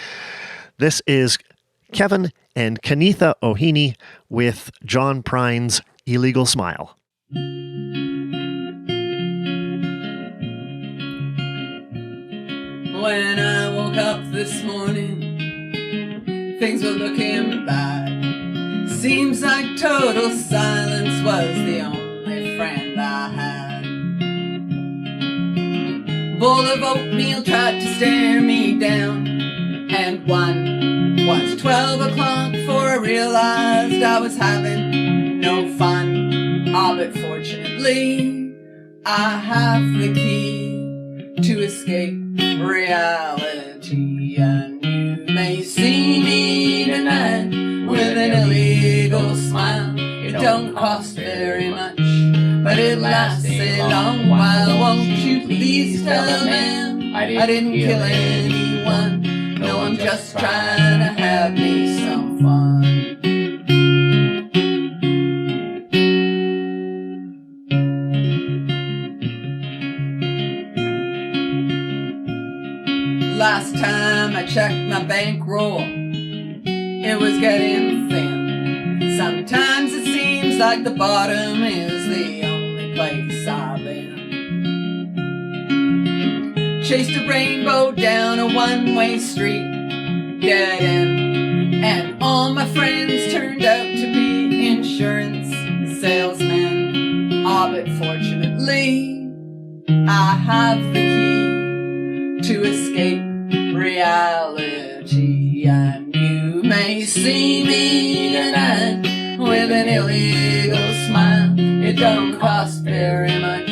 This is Kevin and Kenitha Ohini with John Prine's Illegal Smile. When I woke up this morning, things were looking bad. Seems like total silence was the only friend I had. Bowl of oatmeal tried to stare me down, and one was 12 o'clock before I realized I was having no fun. Ah, but fortunately, I have the key to escape reality, and you may see me tonight with an illegal smile. It don't cost very much, but it lasts a long while. Won't you please tell a man I didn't kill anyone? No, I'm just trying to have me some fun. Last time I checked my bankroll, it was getting thin. Sometimes it seems like the bottom is the only place I've been. Chased a rainbow down a one-way street, dead end, and all my friends turned out to be insurance salesmen. Ah, but fortunately, I have the key to escape reality, and you may see me tonight with an illegal smile. It don't cost very much,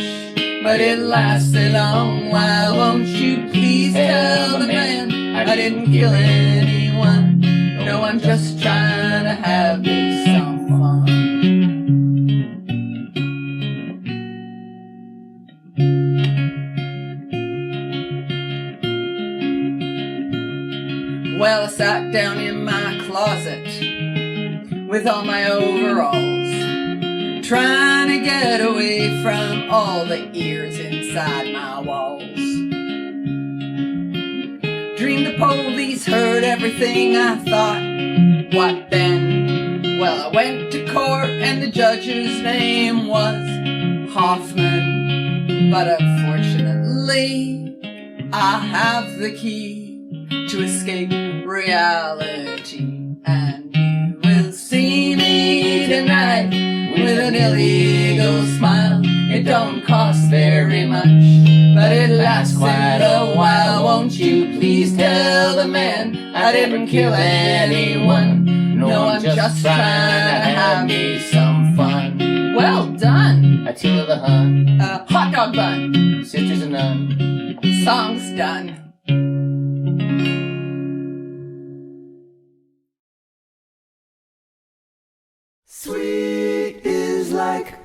but it lasts a long while. Won't you please tell the man I didn't kill anyone? No, I'm just trying to have me some fun. with all my overalls, trying to get away from all the ears inside my walls. Dreamed the police heard everything I thought. What then? Well, I went to court and the judge's name was Hoffman. But unfortunately, I have the key to escape reality. And you will see me tonight with an illegal smile. It don't cost very much, but it lasts quite a while. Won't you please tell the man I didn't kill anyone? No, I'm just trying to have me some fun. Well done. Attila the Hun. Hot dog bun. Sisters and Nun. Song's done. Sweet is like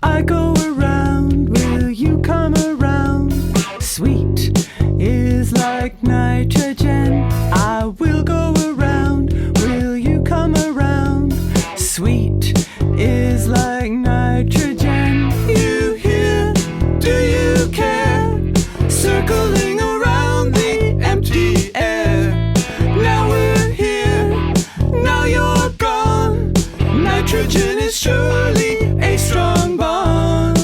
I go around, will you come around? Sweet is like nitrogen. I will go around, will you come around? Sweet is like nitrogen. You hear? Do you care? Circling around the empty air. Now we're here, now you're gone. Nitrogen is surely a strong bond.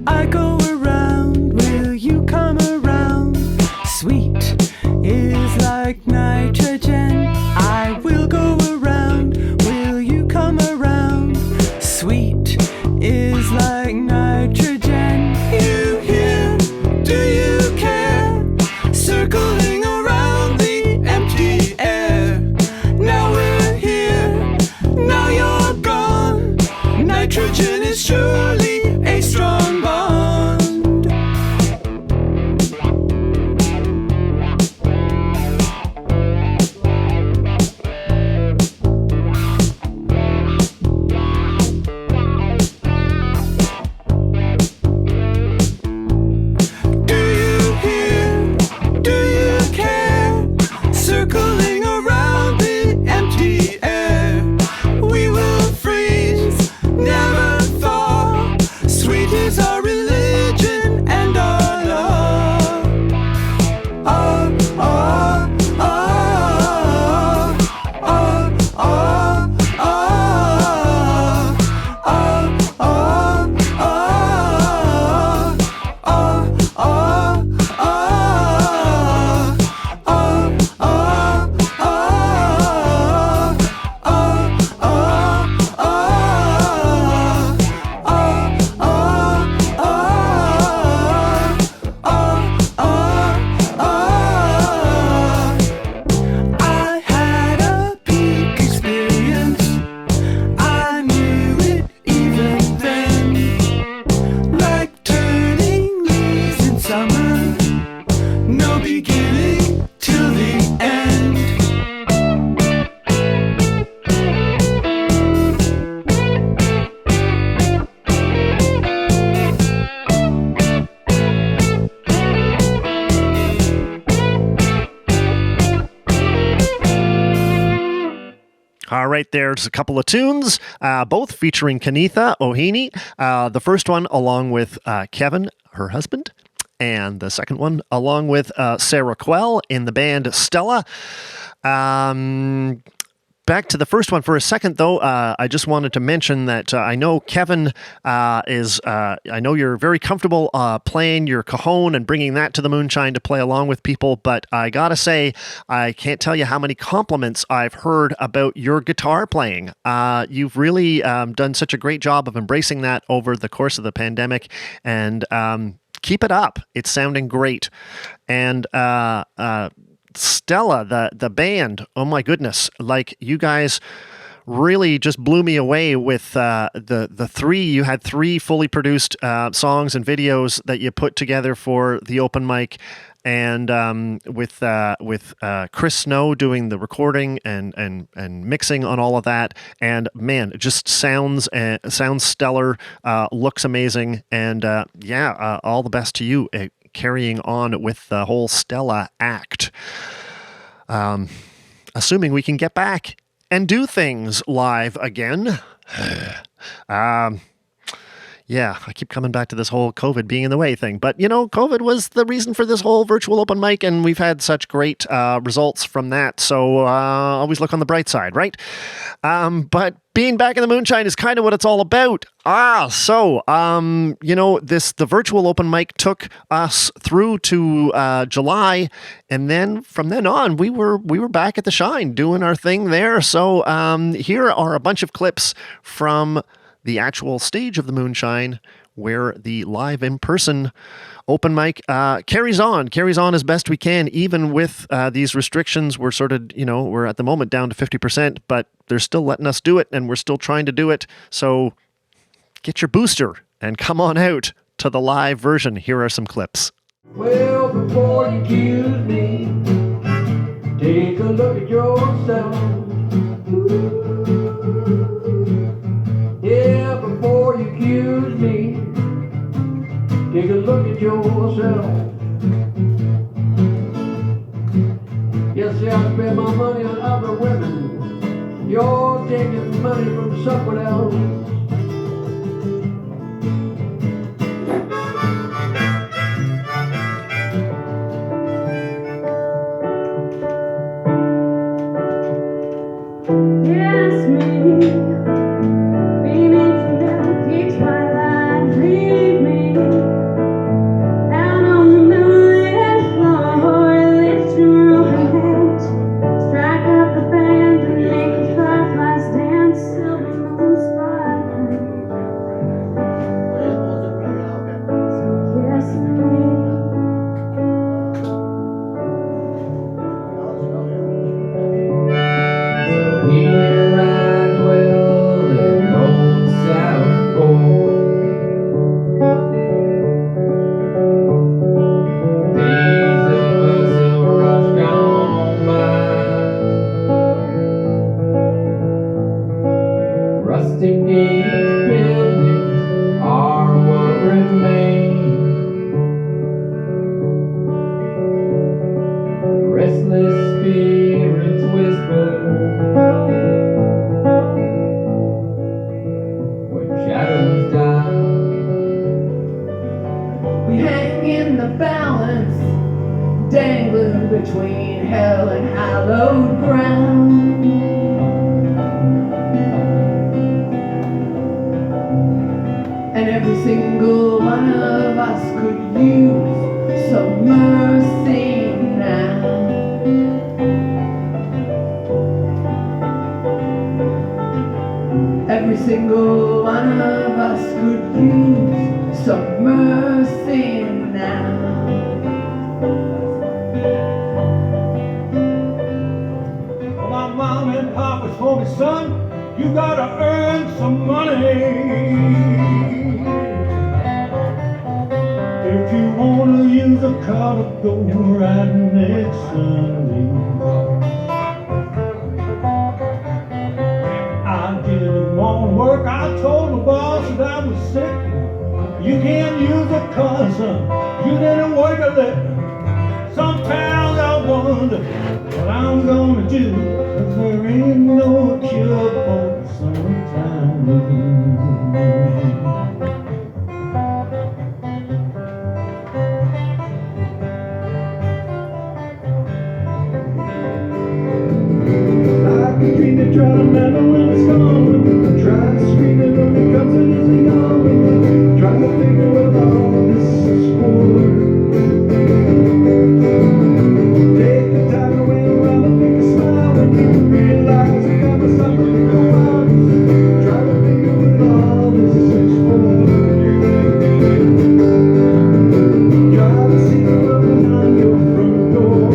I go around, will you come around? Sweet is like nitrogen. I will go around, will you come around? Sweet is like nitrogen. You hear? Do you care? Circling around the empty air. Now we're here, now you're gone. Nitrogen is surely a strong bond. Do you hear? Do you care? Circling around the empty air. We will freeze, never thaw. Sweet is our religion and our love. Oh, oh, oh, oh, oh, oh, oh, oh, I had a peak experience. I knew it even then. Like turning leaves in summer. No beginning till the end. All right, there's a couple of tunes, both featuring Kanitha Ohini. The first one along with Kevin, her husband, and the second one along with Sarah Quell in the band Stella. Back to the first one for a second, though. I just wanted to mention that I know Kevin I know you're very comfortable playing your cajon and bringing that to the Moonshine to play along with people, but I gotta say, I can't tell you how many compliments I've heard about your guitar playing. You've really done such a great job of embracing that over the course of the pandemic, and keep it up. It's sounding great. And Stella, the band, oh my goodness, like you guys really just blew me away with the three. You had three fully produced songs and videos that you put together for the open mic, and with Chris Snow doing the recording and mixing on all of that. And man, it just sounds stellar, looks amazing, and all the best to you carrying on with the whole Stella act. Assuming we can get back and do things live again. Yeah, I keep coming back to this whole COVID being in the way thing. But, COVID was the reason for this whole virtual open mic, and we've had such great results from that. So always look on the bright side, right? But being back in the moonshine is kind of what it's all about. The virtual open mic took us through to July, and then from then on, we were back at the Shine doing our thing there. So here are a bunch of clips from the actual stage of the moonshine, where the live in-person open mic carries on as best we can, even with these restrictions. We're sort of, we're at the moment down to 50%, but they're still letting us do it, and we're still trying to do it. So get your booster and come on out to the live version. Here are some clips. Well, before you accuse me, take a look at yourself. Yeah, before you accuse me, take a look at yourself. Yes, see, I spend my money on other women. You're taking money from someone else. Yes, me. Between hell and hallowed ground, and every single one of us could use some mercy now. Every single one of us could use some mercy now. Mom and Papa's told me, son, you gotta earn some money if you wanna use a car to go right next Sunday. I didn't want to work. I told my boss that I was sick. You can't use a car, son. You didn't work a lick. Sometimes I wonder what I'm gonna do, 'cause there ain't no cure for the summertime blues. I can dream to try to remember when it's gone. Try to scream it when it comes and isn't gone. Try to figure what all this is for. Take the time away around and make a smile when you realize you got myself a big around. Try to figure what all this is for. Try to see the world behind your front door.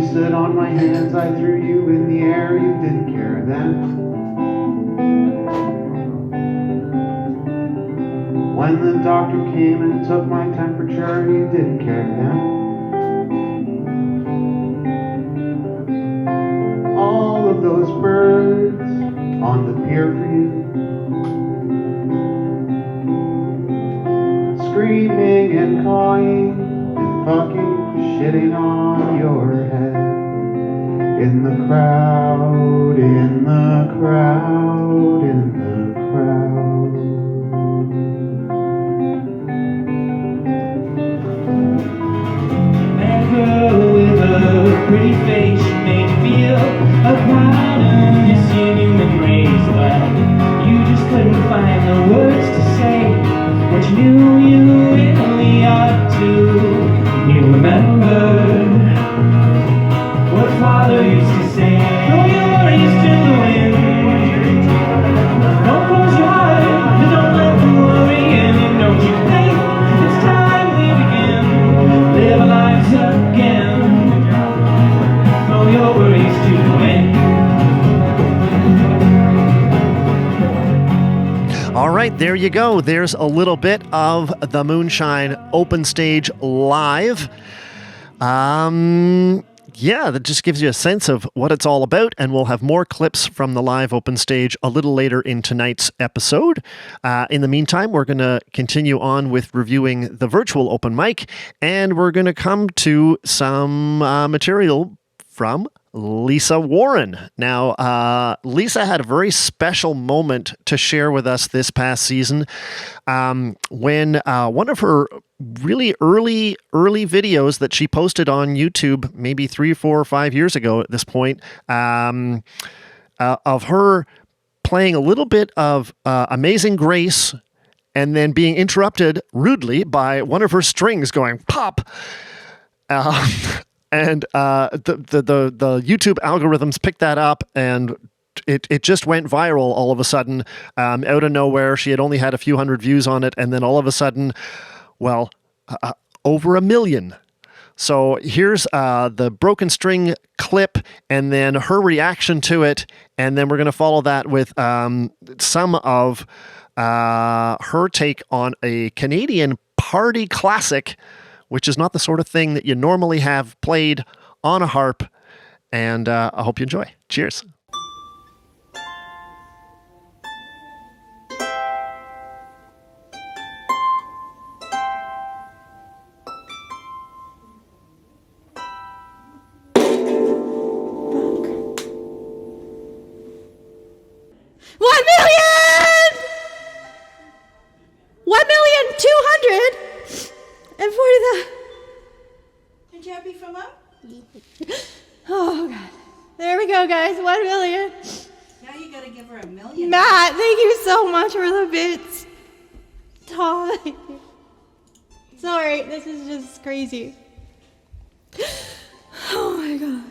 stood on my hands, I threw you in the air, you didn't care then. When the doctor came and took my temperature, you didn't care then. All of those birds on the pier for you, screaming and cawing and fucking shitting on your head. In the crowd, in the crowd, in the crowd. That girl with a pretty face, she made you feel a kindness in human race, but you just couldn't find the words to say what you knew you really ought to. You remember what father used to say, throw your worries to the wind. Don't close your heart, and don't let them worry in. Don't you think it's time we begin? Live our lives again. Throw your worries to the wind. All right, there you go. There's a little bit of the Moonshine Open Stage live. Yeah, that just gives you a sense of what it's all about, and we'll have more clips from the live open stage a little later in tonight's episode. In the meantime, we're going to continue on with reviewing the virtual open mic, and we're going to come to some material from Lisa Warren. Now, Lisa had a very special moment to share with us this past season when one of her really early videos that she posted on YouTube maybe 3, 4, or 5 years ago at this point, of her playing a little bit of Amazing Grace and then being interrupted rudely by one of her strings going pop. And the YouTube algorithms picked that up, and it just went viral all of a sudden, out of nowhere. She had only had a few hundred views on it, and then all of a sudden, well, over 1 million. So here's the broken string clip, and then her reaction to it, and then we're going to follow that with some of her take on a Canadian party classic, which is not the sort of thing that you normally have played on a harp. And I hope you enjoy. Cheers. Did you happy from up? Oh god. There we go, guys. 1 million. Now you gotta give her 1 million. Matt, thank you so much for the bits. Todd. Sorry, this is just crazy. Oh my god.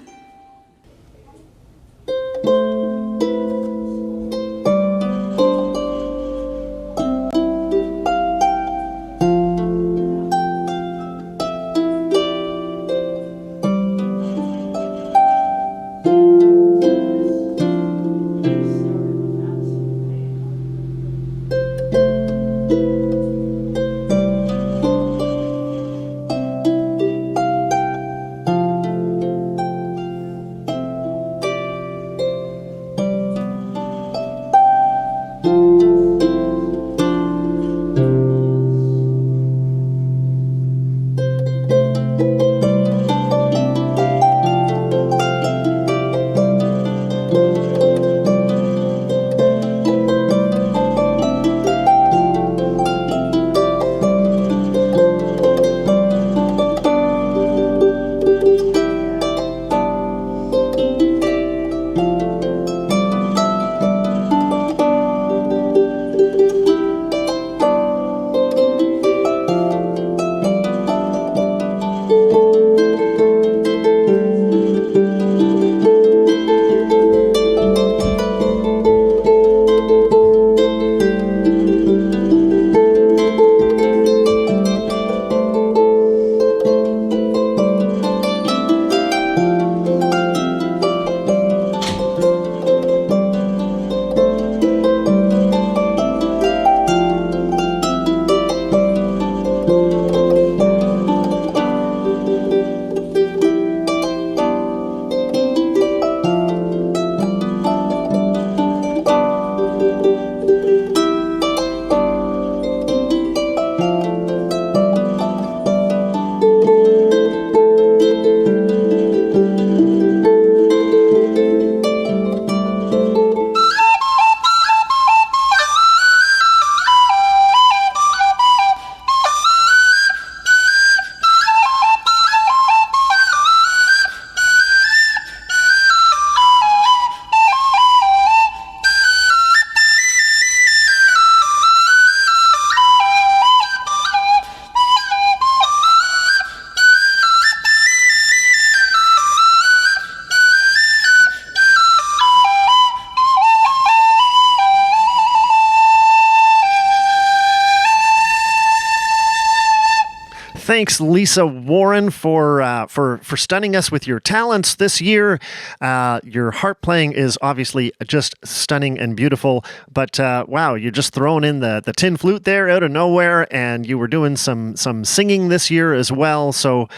Thanks, Lisa Warren, for stunning us with your talents this year. Your harp playing is obviously just stunning and beautiful. But wow, you're just throwing in the tin flute there out of nowhere, and you were doing some singing this year as well. So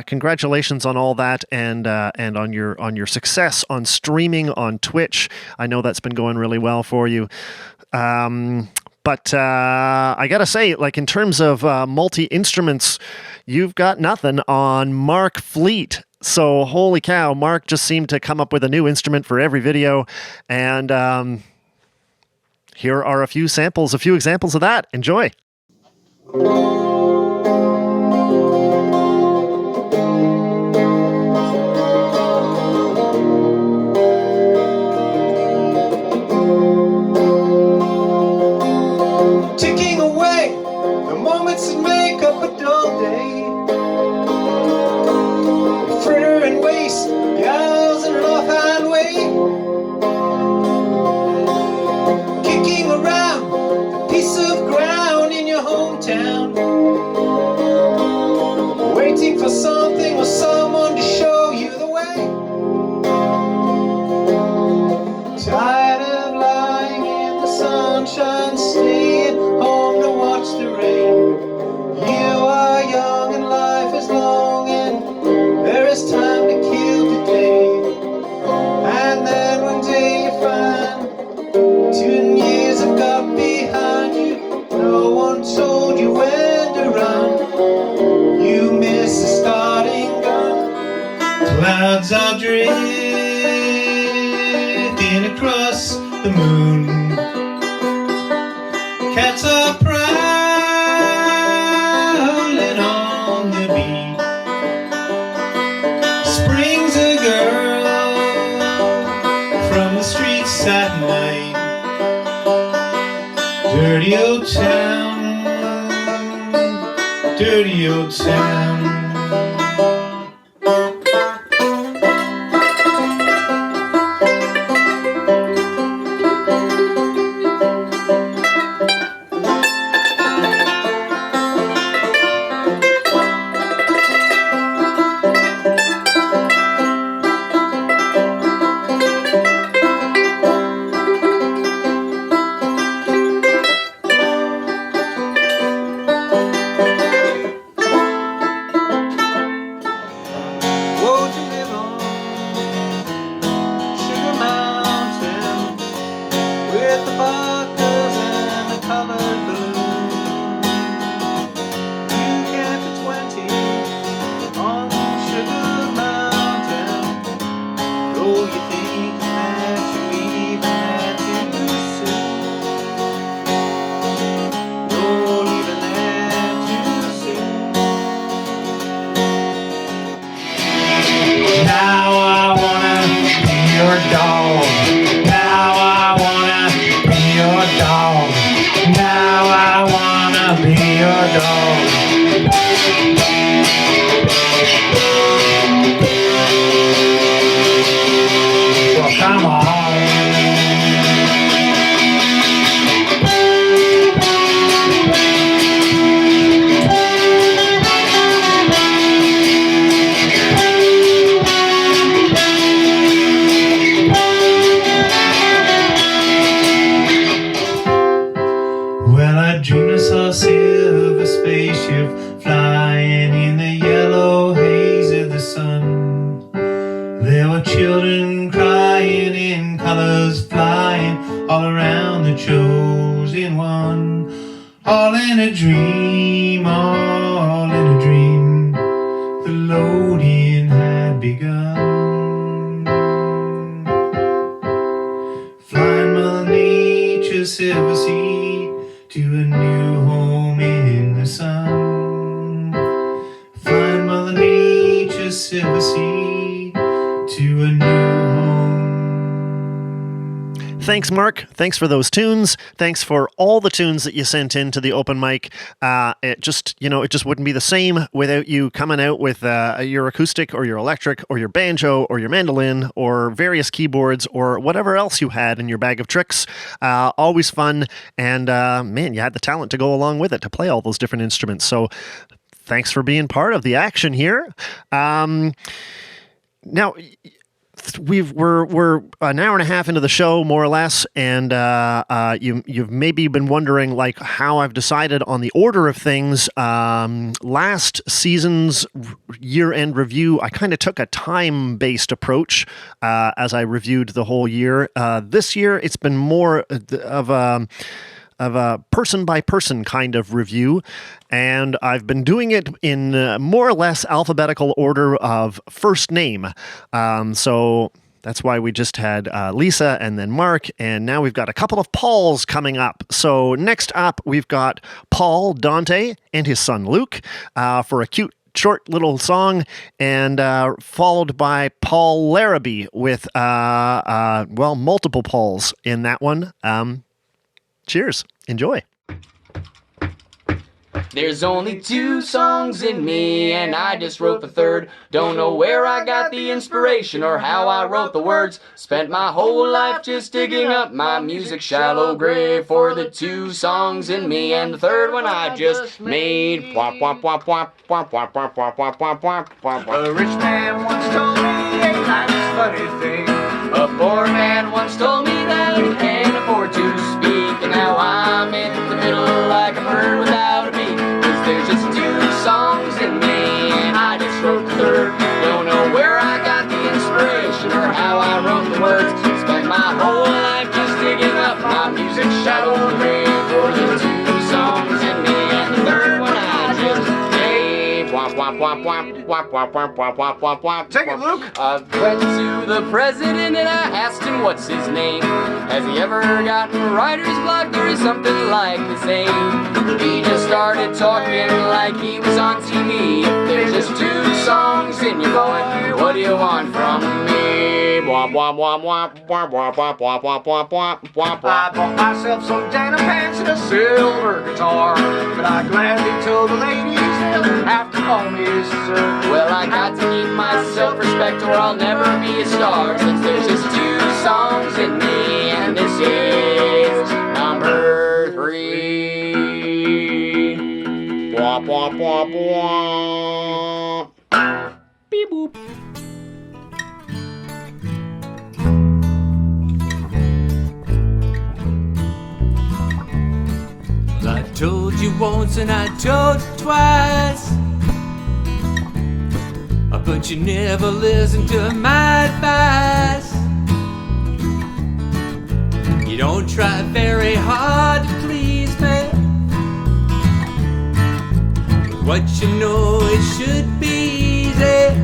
congratulations on all that, and on your success on streaming on Twitch. I know that's been going really well for you. But I gotta say, like in terms of multi-instruments, you've got nothing on Mark Fleet. So holy cow, Mark just seemed to come up with a new instrument for every video. And here are a few examples of that. Enjoy. Ticking away the moments that make up a dull day. Fritter and waste the hours in an offhand way. Kicking around a piece of ground in your hometown, waiting for something or someone to show you the way. Tired of lying in the sunshine, staying home to watch the rain. You are young and life is long, and there is time to kill today. And then one day you find 10 years have got behind you. No one told you when to run. You miss the starting gun. Clouds are drifting across the moon. Cats are prowling on the beat. Spring's a girl from the streets at night. Dirty old town, dirty old town. Whoa, to live on Sugar Mountain with the buckles and the colored balloons. You get to 20 on Sugar Mountain, though you think that you even had too soon. You're leaving there too soon. Now I wanna be your dog. Now I wanna be your dog. Now I wanna be your dog. Well, come on. Well, I dreamed I saw a silver spaceship flying in the yellow haze of the sun. There were children crying in colors flying all around the chosen one. All in a dream, all in a dream. The loading had begun. Flying Mother Nature's silver sea to a new home in the sun. Flying Mother Nature's silver sea to a new home. Thanks, Mark. Thanks for those tunes. Thanks for all the tunes that you sent in to the open mic. It just wouldn't be the same without you coming out with your acoustic or your electric or your banjo or your mandolin or various keyboards or whatever else you had in your bag of tricks. Always fun. And man, you had the talent to go along with it, to play all those different instruments. So thanks for being part of the action here. Now, we're an hour and a half into the show, more or less, and you've maybe been wondering like how I've decided on the order of things. Last season's year-end review, I kind of took a time-based approach as I reviewed the whole year. This year, it's been more of a person-by-person kind of review, and I've been doing it in more or less alphabetical order of first name. So that's why we just had Lisa and then Mark, and now we've got a couple of Pauls coming up. So next up, we've got Paul Dante and his son Luke for a cute short little song, and followed by Paul Larrabee with, multiple Pauls in that one. Cheers. Enjoy. There's only 2 songs in me, and I just wrote the third. Don't know where I got the inspiration or how I wrote the words. Spent my whole life just digging up my music shallow grave for the 2 songs in me, and the third one I just made. Wop, wop, wop, wop, wop, wop, wop, wop, wop, wop, wop, wop. A rich man once told me a life's funny thing. A poor man once told me that he can't afford to speak, and now I'm in the middle like a bird without a beak. 'Cause there's just 2 songs in me, and I just wrote the third. Don't know where I got the inspiration or how I wrote the words. Spent my whole life just digging up my music shallow grave for the 2 songs in me, and the third one I just made. Wop, wop, wop, wop, wop, wop, wop, wop, wop, wop, wop. Take it, Luke. I went to the president and I asked him what's his name. Has he ever gotten writer's block or is something like the same? He just started talking like he was on TV. If there's just 2 songs in your boy, what do you want from me? Wop, wop, wop, wop, wop, wop, wop, wop, wop, wop, wop, wop. I bought myself some denim pants and a silver guitar, but I gladly told the ladies they'll have to call me sir. Well, I got to keep my self-respect or I'll never be a star, since there's just 2 songs in me, and this is number 3. Wop, wop, wop, wop. Beep boop. I told you once and I told you twice, but you never listened to my advice. You don't try very hard to please me, but what you know it should be easy.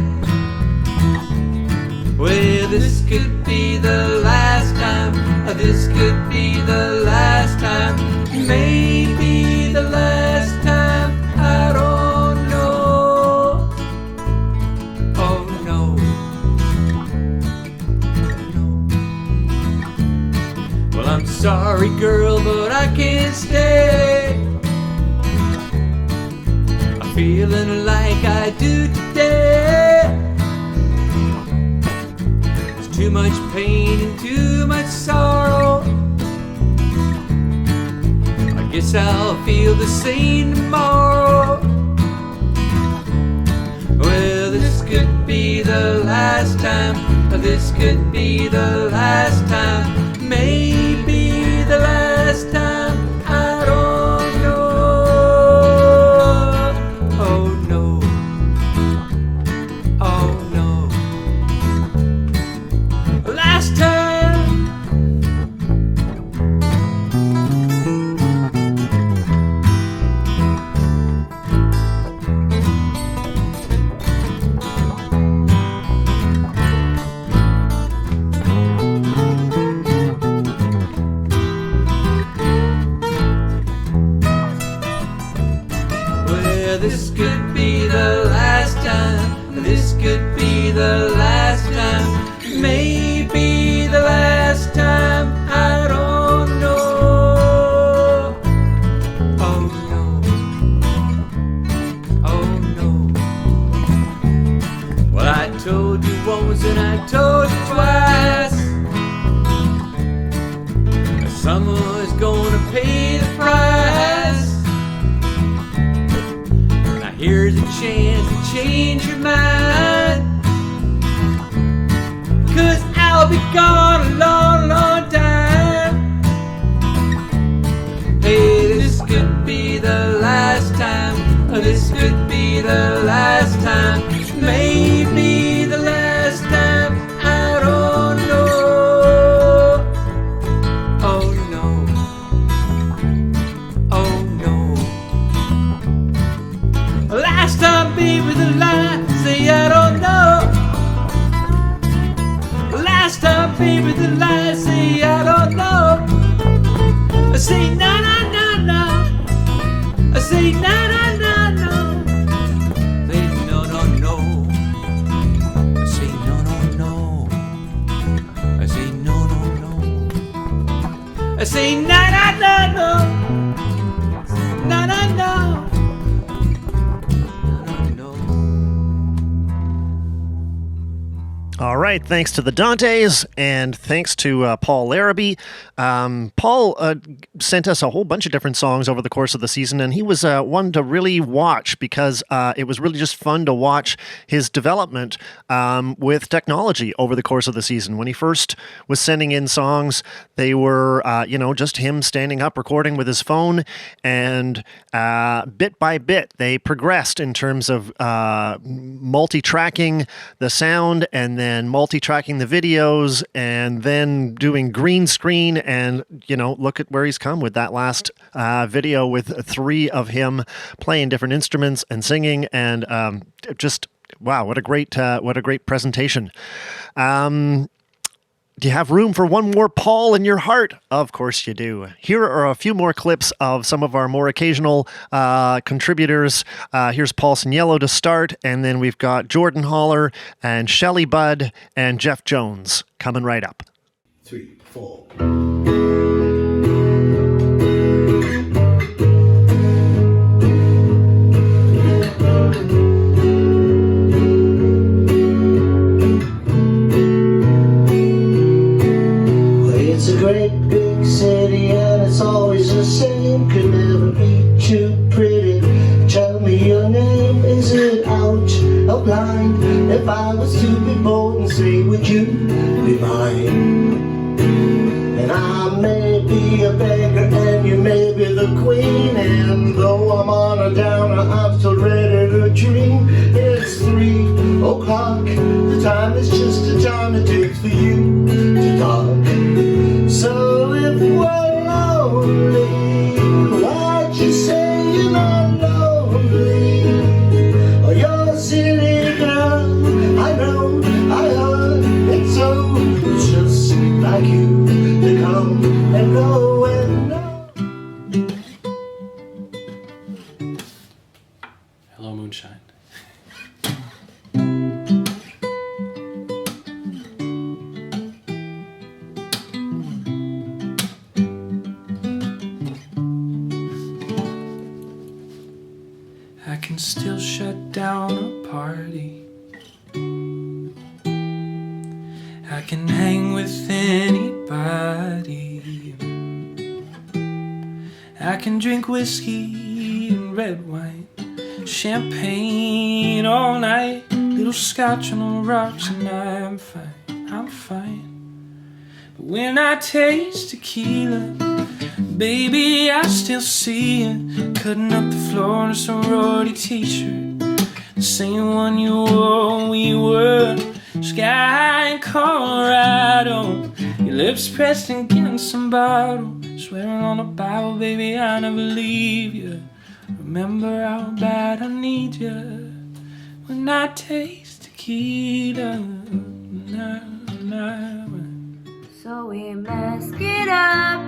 Well, this could be the last time, this could be the last time, maybe the last time, I don't know. Oh no. Well, I'm sorry girl, but I can't stay. I'm feeling like I do today. Too much pain and too much sorrow. I guess I'll feel the same tomorrow. Well, this could be the last time, this could be the last time, maybe the last time, I don't know. Oh no. Oh no. Last time. Well, this could be the last time, this could be the last time, maybe the last time, I don't know. Oh no. Oh no. Well, I told you once and I told you twice, someone's gonna pay the price. Now here's the change your mind. 'Cause I'll be gone a long, long time. Hey, this could be the last time. This could be the last time. Maybe the last time. I don't know. Oh no. Oh no. Last time, baby, the lie. Say I don't know. Last time, baby, the lie. Say I don't know. I say no, no, no, no. I say no, no, no, no. Say no, no, no. I say no, no, no. I say no, no, no. I say no, no, no, no. No, no, no. All right, thanks to the Dantes and thanks to Paul Larrabee. Paul sent us a whole bunch of different songs over the course of the season, and he was one to really watch because it was really just fun to watch his development with technology over the course of the season. When he first was sending in songs, they were, just him standing up recording with his phone, and bit by bit, they progressed in terms of multi-tracking the sound and then multi-tracking the videos and then doing green screen. And, look at where he's come with that last video with 3 of him playing different instruments and singing. And just, wow, what a great presentation. Do you have room for one more Paul in your heart? Of course you do. Here are a few more clips of some of our more occasional contributors. Here's Paul Siniello to start, and then we've got Jordan Holler and Shelley Budd and Jeff Jones coming right up. 3, 4. It's a great big city and it's always the same. Could never be too pretty. Tell me your name. Is it out of line? If I was to be bold and say, would you be mine? And I may be a beggar and you may be the queen. And though I'm on a downer, I'm still ready to dream. It's 3 o'clock. The time is just the time it takes for you to talk. So if we're lonely, why'd you say you're not lonely? Oh, you're a silly girl, I know, I heard it so. It's just like you to come and go and know. Hello, Moonshine. I can still shut down a party. I can hang with anybody. I can drink whiskey and red wine, champagne all night, little scotch on the rocks, and I'm fine, I'm fine. But when I taste tequila, baby, I still see you cutting up the floor in a sorority t-shirt, the same one you wore when we were sky in Colorado. Your lips pressed against some bottle, swearing on the Bible, baby, I never leave you. Remember how bad I need you when I taste tequila. Nah, nah. So we mask it up,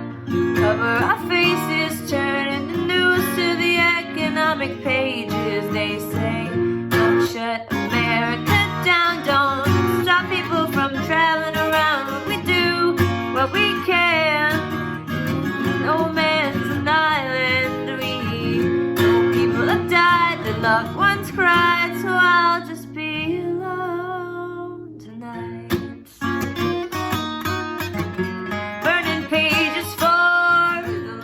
cover our faces, turning the news to the economic pages. They say, don't shut America down, don't stop people from traveling around. But we do what we can. No man's an island. We know people have died, their loved ones cried, so I'll just be alone tonight. Burning pages for the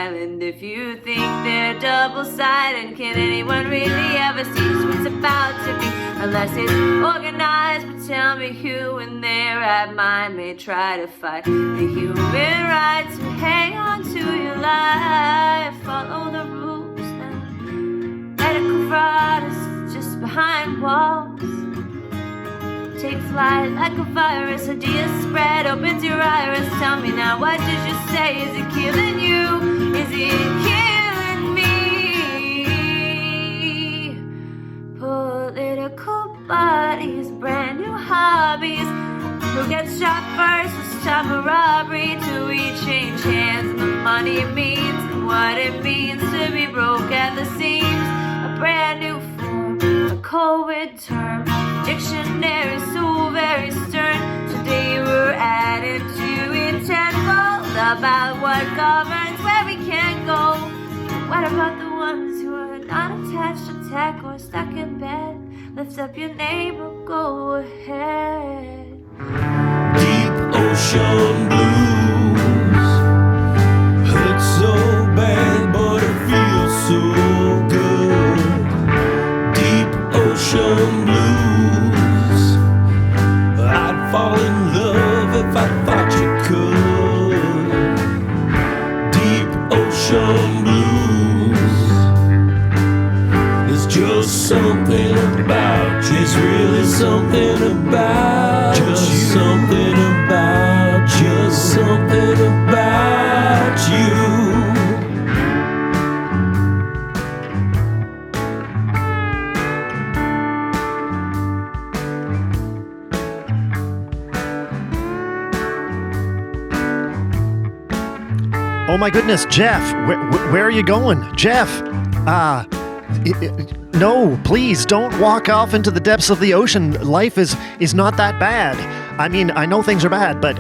island. If you think they're double-sided, can anyone really ever see what it's about to be? Unless it's organized, but tell me who in their right mind may try to fight the human right to hang on to your life. Follow the rules and medical fraud is just behind walls. Take flight like a virus, ideas spread, opens your iris. Tell me now, what did you say? Is it killing you? Is it killing me? Political bodies, brand new hobbies. Who gets shot first? This time a robbery. Do we change hands and the money it means, and what it means to be broke at the seams? A brand new form, a COVID term. Dictionary so very stern. Today we're adding to it tenfold about what governs where we can't go. What about the ones who are not attached to tech or stuck in bed? Lift up your neighbor, go ahead. Deep ocean blues hurt so bad, but it feels so good. Deep ocean blues, I'd fall in love if I thought you could. Deep ocean blues, there's just something about you. There's really something about just something about, just something about you. Oh my goodness, Jeff, where are you going? Jeff, no, please don't walk off into the depths of the ocean. Life is not that bad. I mean, I know things are bad, but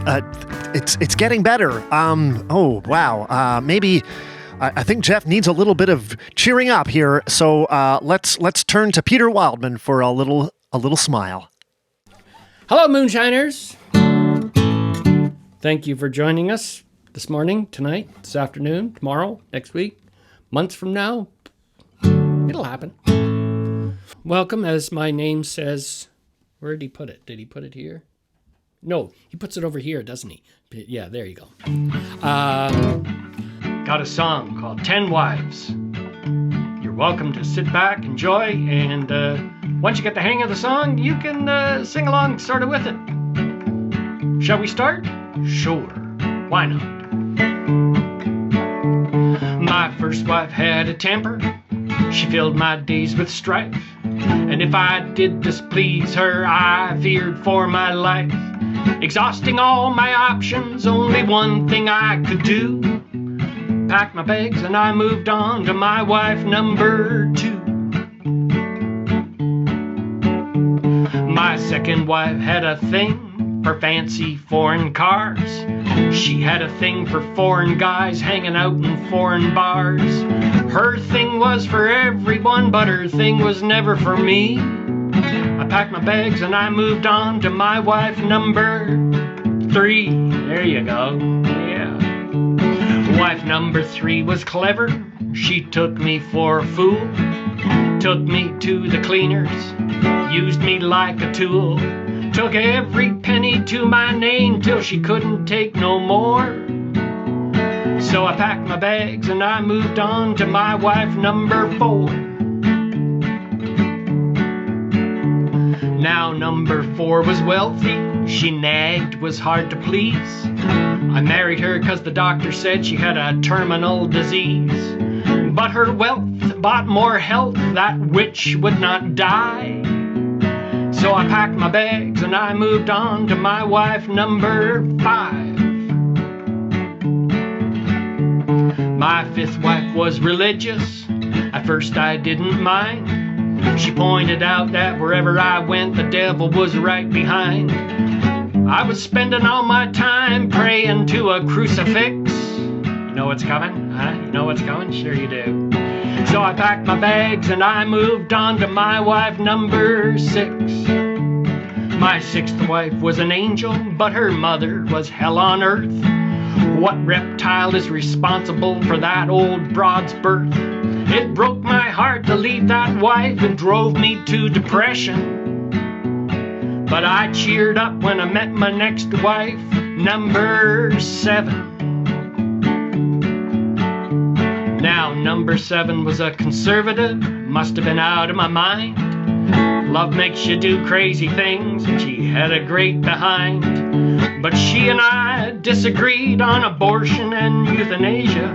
it's getting better. Oh wow, maybe I think Jeff needs a little bit of cheering up here. So let's turn to Peter Wildman for a little smile. Hello, Moonshiners. Thank you for joining us this morning, tonight, this afternoon, tomorrow, next week, months from now. It'll happen. Welcome, as my name says. Where did he put it? Did he put it here? No, he puts it over here, doesn't he? Yeah, there you go. Got a song called 10 Wives. You're welcome to sit back, enjoy, and once you get the hang of the song, you can sing along sort of with it. Shall we start? Sure. Why not? My first wife had a temper. She filled my days with strife. And if I did displease her, I feared for my life. Exhausting all my options, only one thing I could do. Packed my bags and I moved on to my wife number 2. My second wife had a thing for fancy foreign cars. She had a thing for foreign guys hanging out in foreign bars. Her thing was for everyone, but her thing was never for me. I packed my bags and I moved on to my wife number 3. There you go. Yeah. Wife number 3 was clever. She took me for a fool. Took me to the cleaners. Used me like a tool. Took every penny to my name till she couldn't take no more. So I packed my bags and I moved on to my wife number 4. Now number 4 was wealthy. She nagged, was hard to please. I married her 'cause the doctor said she had a terminal disease. But her wealth bought more health, that witch would not die. So I packed my bags and I moved on to my wife number 5. My 5th wife was religious. At first I didn't mind. She pointed out that wherever I went, the devil was right behind. I was spending all my time praying to a crucifix. You know what's coming? Huh? You know what's coming? Sure you do. So I packed my bags and I moved on to my wife number 6. My 6th wife was an angel, but her mother was hell on earth. What reptile is responsible for that old broad's birth? It broke my heart to leave that wife and drove me to depression. But I cheered up when I met my next wife, number 7. Now, number 7 was a conservative, must have been out of my mind. Love makes you do crazy things, and she had a great behind. But she and I disagreed on abortion and euthanasia,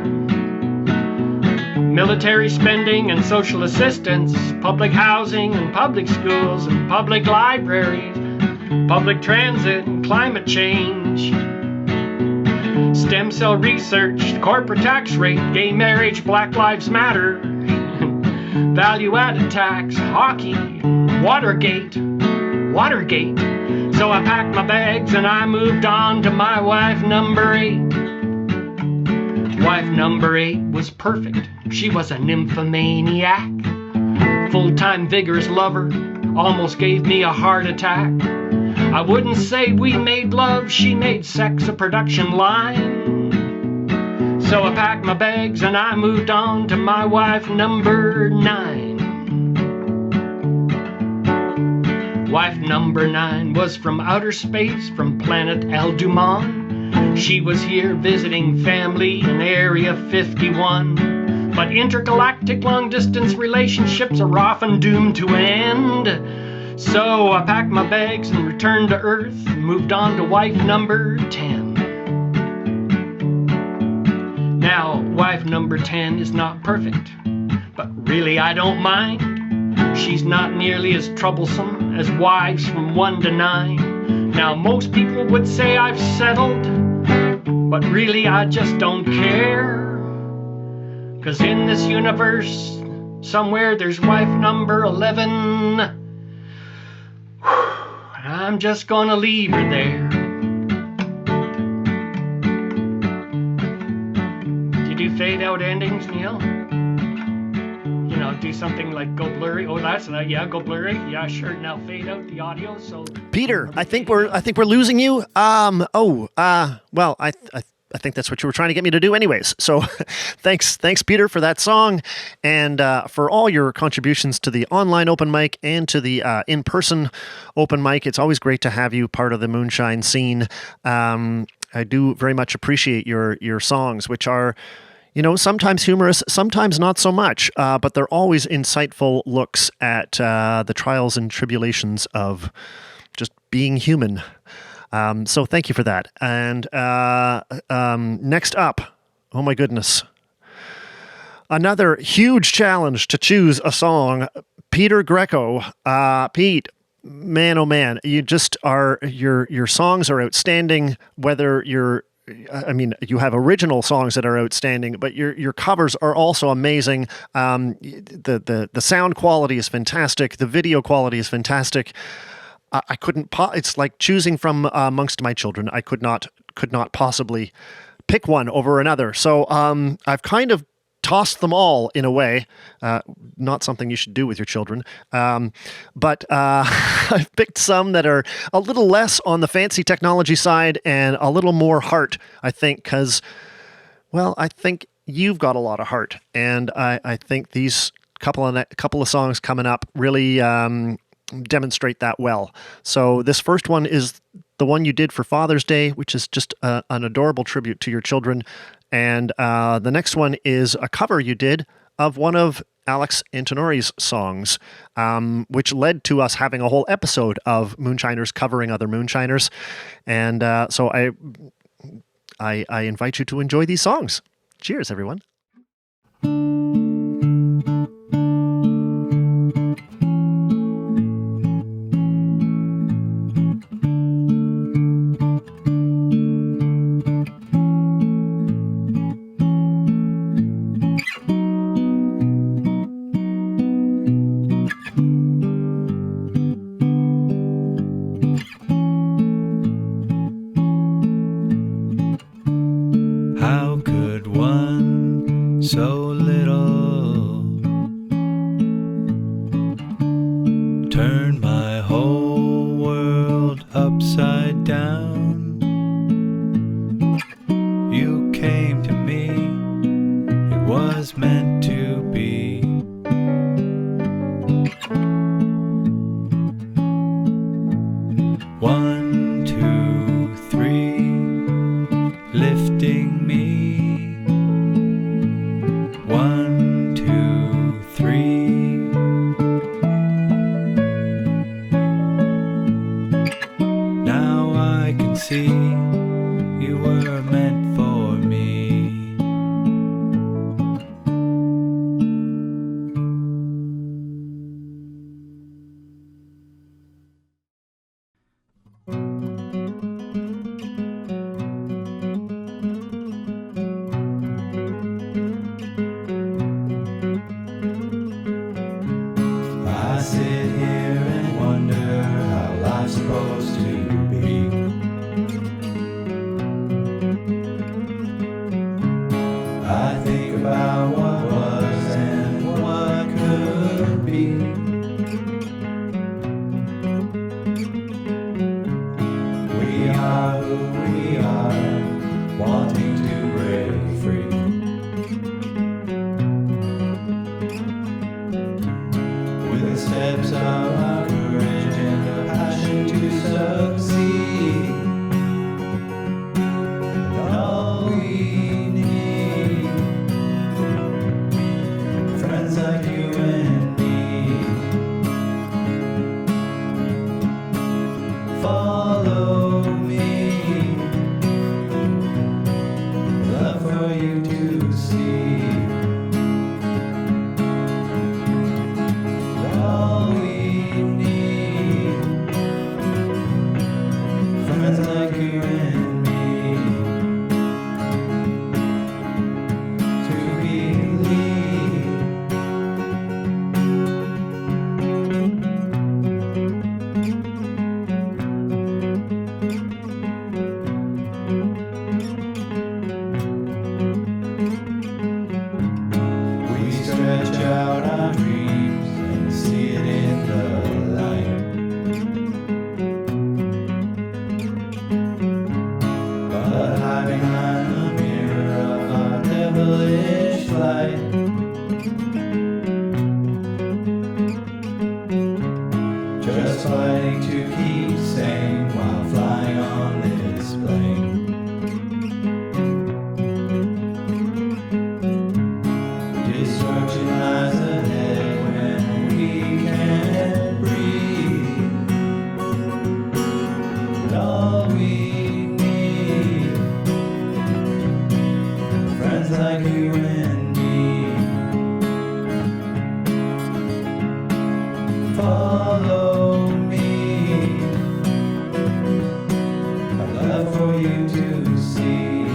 military spending and social assistance, public housing and public schools and public libraries, public transit and climate change, stem cell research, the corporate tax rate, gay marriage, Black Lives Matter, value-added tax, hockey, Watergate. So I packed my bags and I moved on to my wife number 8. Wife number 8 was perfect. She was a nymphomaniac, full-time vigorous lover, almost gave me a heart attack. I wouldn't say we made love, she made sex a production line. So I packed my bags and I moved on to my wife number 9. Wife number 9 was from outer space, from planet Alduman. She was here visiting family in Area 51. But intergalactic long-distance relationships are often doomed to end. So I packed my bags and returned to Earth and moved on to wife number 10. Now, wife number 10 is not perfect, but really I don't mind. She's not nearly as troublesome as wives from 1 to 9. Now, most people would say I've settled, but really I just don't care. 'Cause in this universe, somewhere there's wife number 11. I'm just gonna leave her there. Do you do fade out endings, Neil? You know, do something like go blurry. Oh, that's not, yeah, go blurry. Yeah, sure. Now fade out the audio. So Peter, I think we're losing you. Well, I think that's what you were trying to get me to do anyways. So thanks, Peter, for that song and for all your contributions to the online open mic and to the in-person open mic. It's always great to have you part of the moonshine scene. I do very much appreciate your songs, which are, you know, sometimes humorous, sometimes not so much, but they're always insightful looks at the trials and tribulations of just being human. So thank you for that. And next up, oh my goodness, another huge challenge to choose a song. Peter Greco. Pete, man, oh man, you just are, your songs are outstanding, whether you have original songs that are outstanding, but your covers are also amazing. The sound quality is fantastic. The video quality is fantastic. I couldn't. It's like choosing from amongst my children. I could not possibly pick one over another. So I've kind of tossed them all in a way. Not something you should do with your children. But I've picked some that are a little less on the fancy technology side and a little more heart, I think, because, well, I think you've got a lot of heart. And I think these couple of songs coming up really demonstrate that well. So this first one is the one you did for Father's Day, which is just an adorable tribute to your children. And the next one is a cover you did of one of Alex Antonori's songs, which led to us having a whole episode of Moonshiners covering other Moonshiners. And so I invite you to enjoy these songs. Cheers, everyone. How could one so little turn my whole world upside down? You to be. One, two, three, lifting me. One, two, three. Now I can see you were meant for me. I sit here and wonder how life's supposed to be. I think about what was and what could be. We are who we are, wanting to break free. With the steps of our courage and the passion to succeed. And all we need, friends like you and me. Follow me, love for you to see. All we need, friends like you and me, to believe. We stretch out our dreams and see it in the light. But hide behind the mirror of our devilish light. Just fighting to keep sane while flying on this plane. Destruction lies ahead when we can't breathe. And all we need, friends like you and me. Follow me, I'd love for you to see.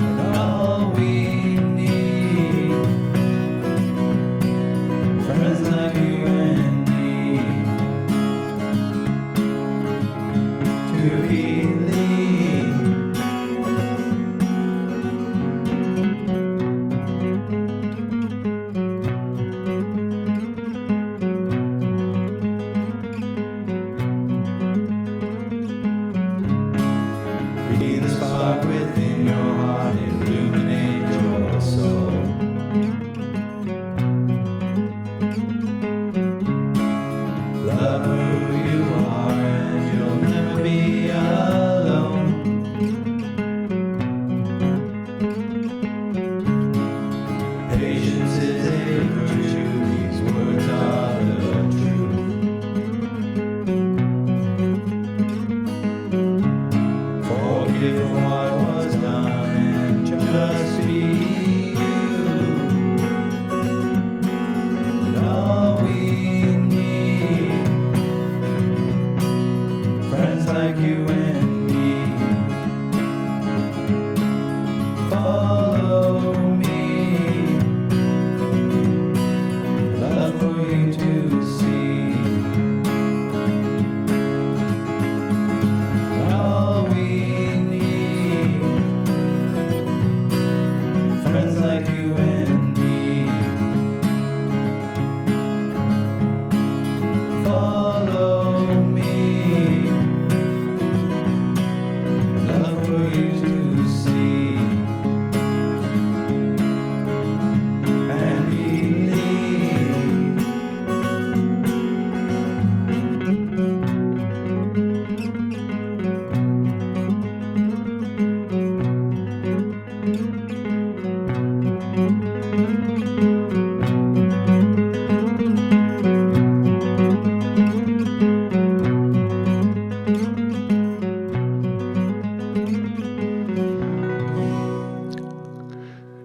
And all we need, friends like you and me, to believe.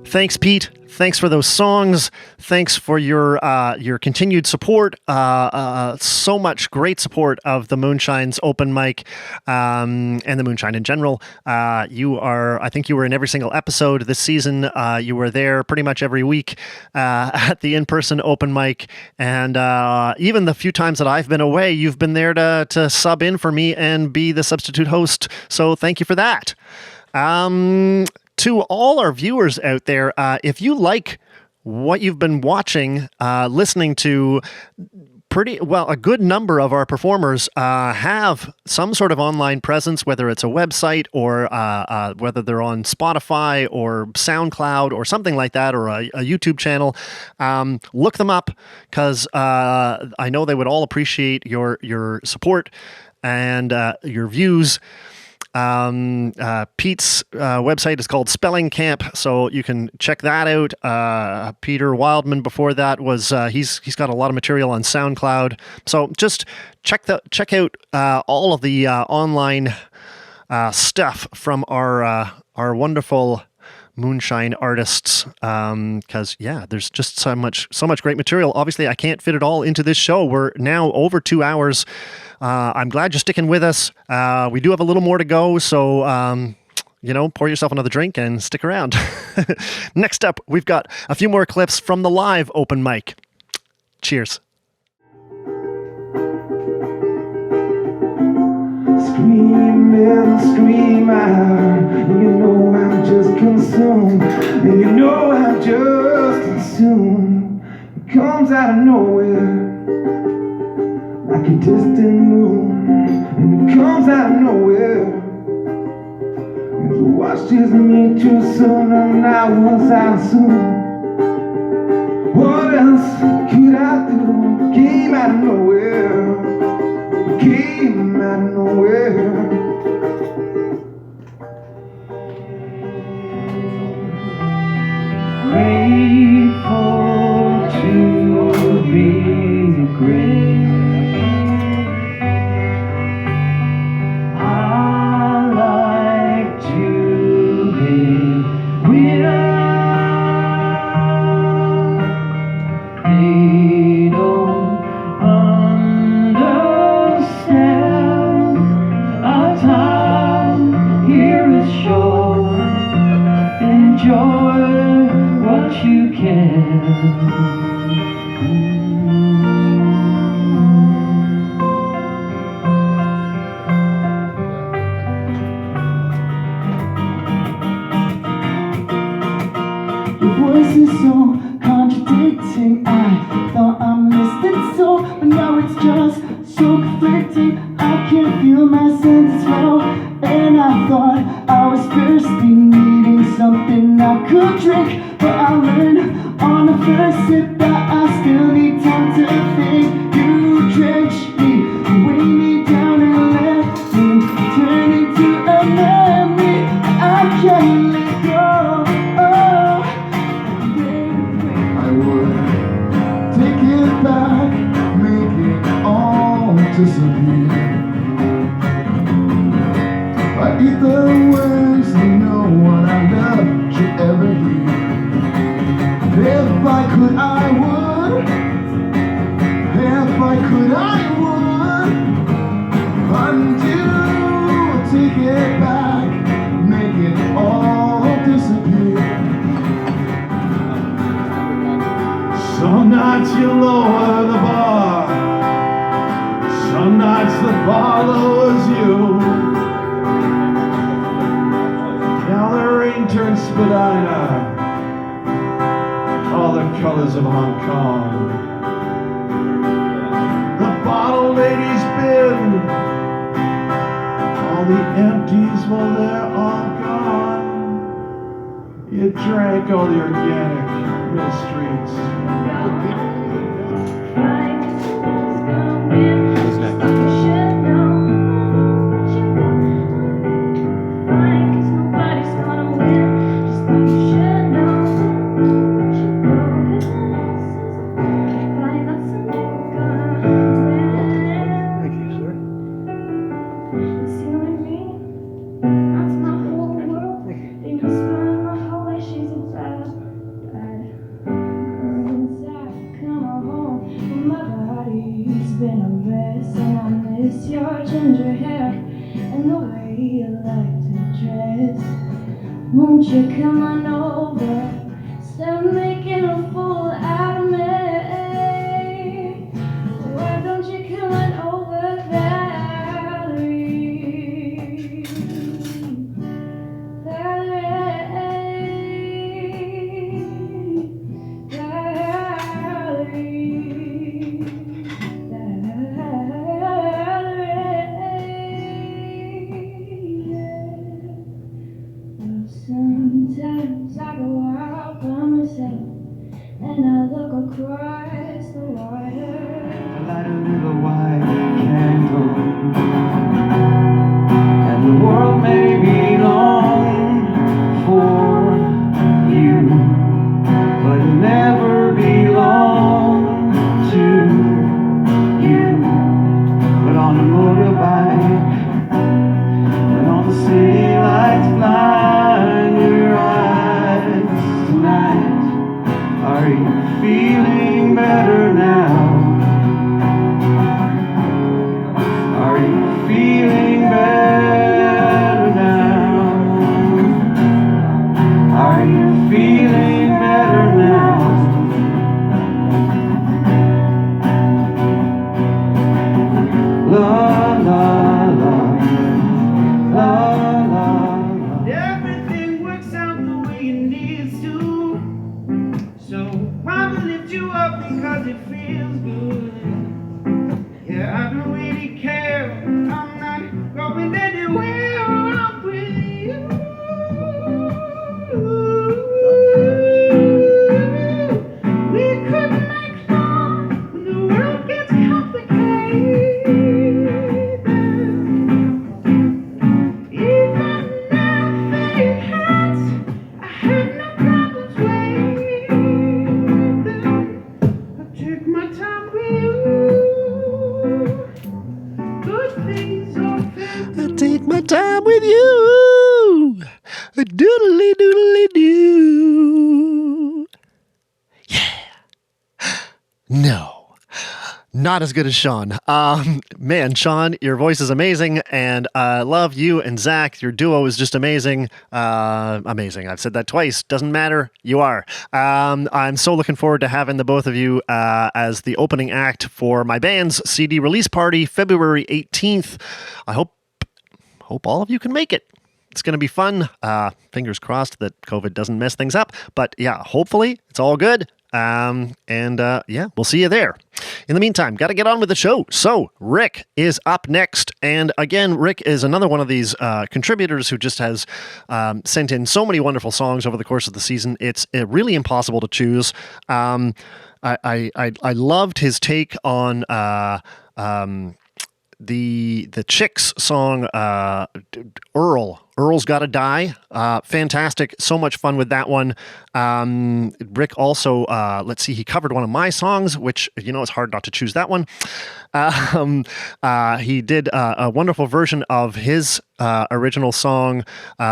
Thanks, Pete. Thanks for those songs. Thanks for your continued support. So much great support of the Moonshine's open mic and the Moonshine in general. I think you were in every single episode this season. You were there pretty much every week at the in-person open mic. And even the few times that I've been away, you've been there to sub in for me and be the substitute host. So thank you for that. To all our viewers out there, if you like what you've been watching, listening to, a good number of our performers have some sort of online presence, whether it's a website or whether they're on Spotify or SoundCloud or something like that, or a YouTube channel. Look them up, because I know they would all appreciate your support and your views. Pete's website is called Spelling Camp, so you can check that out. Peter Wildman before that was he's got a lot of material on SoundCloud, so just check out all of the online stuff from our wonderful Moonshine artists, because there's just so much great material. Obviously, I can't fit it all into this show. We're now over 2 hours. I'm glad you're sticking with us. We do have a little more to go, so pour yourself another drink and stick around. Next up, we've got a few more clips from the live open mic. Cheers. Scream and scream out, and you know I'm just consumed, and you know I'm just consumed. It comes out of nowhere, like a distant moon, and it comes out of nowhere. It watches me too soon, and I was out soon. What else could I do? Came out of nowhere. Came out of nowhere. Grateful to be great. I like to be weird. They don't understand. Our time here is short. Enjoy what you can. Your voice is so contradicting. I thought I missed it so, but now it's just so conflicting. I can't feel my senses flow, and I thought I was thirsty, needing something I could drink. But I learned on the first sip that I still need time to think. You drenched me, weighed me down and left me, turn into a memory I can't let go. I would take it back, make it all disappear. I eat the words, no one I love should ever hear. If I could, I would. If I could, I would. Undo, take it back, make it all disappear. Some nights you lower the bar, some nights the bar lowers you. Now the rain turns spadina, all the colors of Hong Kong. The bottle lady's bin, all the empties, well they're all gone. You drank all the organic middle streets. She's a don't you come on over, stop making a fool out of me. Why don't you come on over, Valerie? Sometimes I go out by myself and I look across the water. I light a little white candle, and the world may be long for you, but it'll never belong to you. But on a motorbike, when all the city lights blind your eyes tonight, are you feeling better now? Are you feeling better now? Are you feeling better now? La la la la la. Everything works out the way it needs to, so I'ma lift you up because it feels good. Yeah, I don't really care, I'm not going anywhere with you. We could make fun when the world gets complicated. Even now, fake hands, I have no problems with them. I take my time with you. Good things often I take my time with you. Doodly doodly doo. Yeah. No. Not as good as Sean. Man, Sean, your voice is amazing, and I love you and Zach. Your duo is just amazing. Amazing. I've said that twice. Doesn't matter. You are. I'm so looking forward to having the both of you as the opening act for my band's CD release party, February 18th. I hope all of you can make it. It's going to be fun. Fingers crossed that COVID doesn't mess things up. But yeah, hopefully it's all good. Yeah, we'll see you there. In the meantime, got to get on with the show. So Rick is up next. And again, Rick is another one of these contributors who just has sent in so many wonderful songs over the course of the season. It's really impossible to choose. I loved his take on the Chicks song, Earl's Gotta Die. Fantastic. So much fun with that one. Rick also, let's see, he covered one of my songs, which, it's hard not to choose that one. He did a wonderful version of his original song,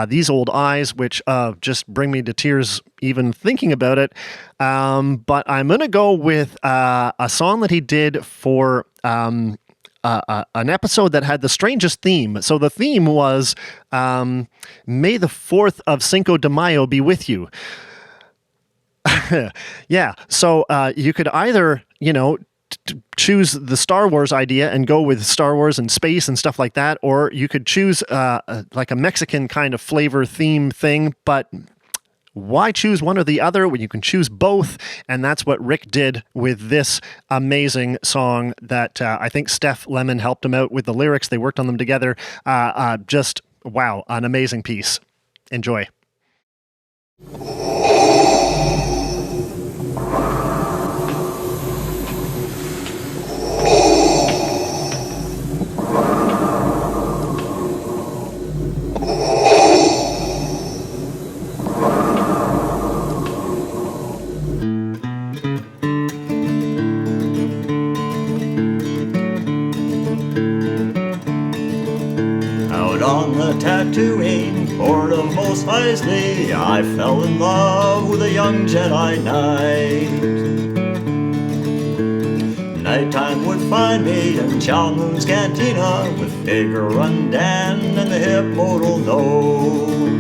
These Old Eyes, which just bring me to tears even thinking about it. But I'm going to go with a song that he did for an episode that had the strangest theme. So the theme was May the 4th of Cinco de Mayo be with you. Yeah, so you could either, choose the Star Wars idea and go with Star Wars and space and stuff like that, or you could choose like a Mexican kind of flavor theme thing, but why choose one or the other when you can choose both? And that's what Rick did with this amazing song that I think Steph Lemon helped him out with the lyrics. They worked on them together. Just, wow, an amazing piece. Enjoy. On the Tatooine, Lord of Mos Eisley, I fell in love with a young Jedi Knight. Nighttime would find me in Chow Moon's cantina with Figure Run Dan and the hip modal nose.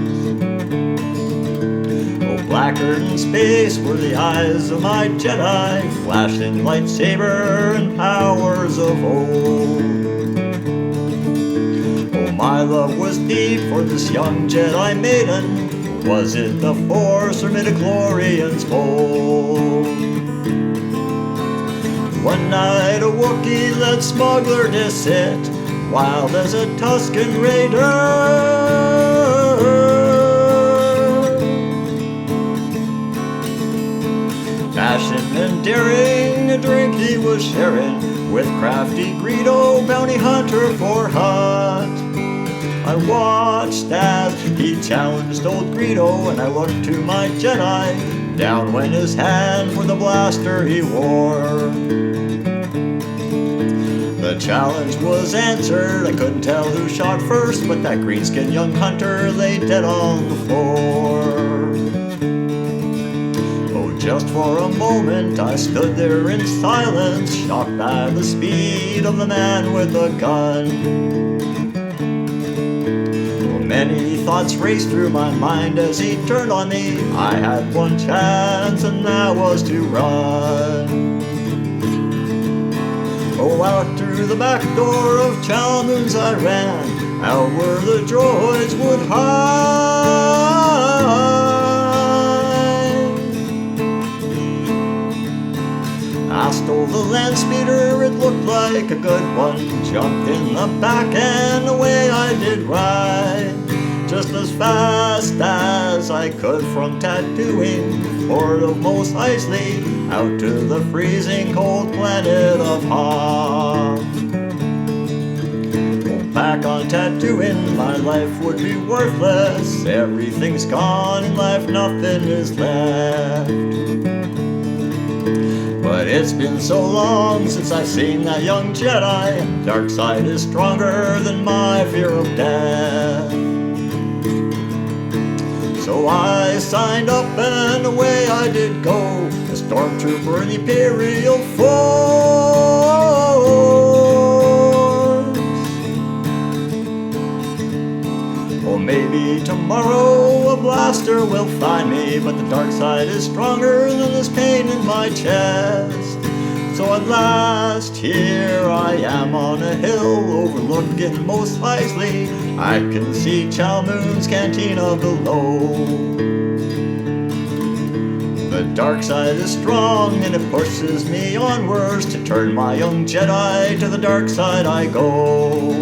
Blacker than space were the eyes of my Jedi, flashing lightsaber and powers of old. Oh, my love was deep for this young Jedi maiden. Was it the Force or midichlorians bold? One night a Wookiee led smuggler to sit, wild as a Tusken Raider. Passion and daring, a drink he was sharing with crafty Greedo, bounty hunter for Hutt. I watched as he challenged old Greedo, and I looked to my Jedi. Down went his hand for the blaster he wore. The challenge was answered, I couldn't tell who shot first, but that green-skinned young hunter lay dead on the floor. Oh, just for a moment I stood there in silence, shocked by the speed of the man with a gun. Many thoughts raced through my mind as he turned on me. I had one chance, and that was to run. Oh, out through the back door of Chalmun's I ran, out where the droids would hide. I stole the land speeder, it looked like a good one, jumped in the back and away I did ride. Just as fast as I could from Tatooine, port of Mos Eisley, out to the freezing cold planet of Hoth. Back on Tatooine, my life would be worthless. Everything's gone in life, nothing is left. But it's been so long since I've seen that young Jedi. Dark side is stronger than my fear of death. So I signed up and away I did go, a stormtrooper in the Imperial Force. Or maybe tomorrow a blaster will find me, but the dark side is stronger than this pain in my chest. So at last here I am on a hill overlooking Mos Eisley. I can see Chalmun's cantina below. The dark side is strong and it pushes me onwards. To turn my young Jedi to the dark side I go.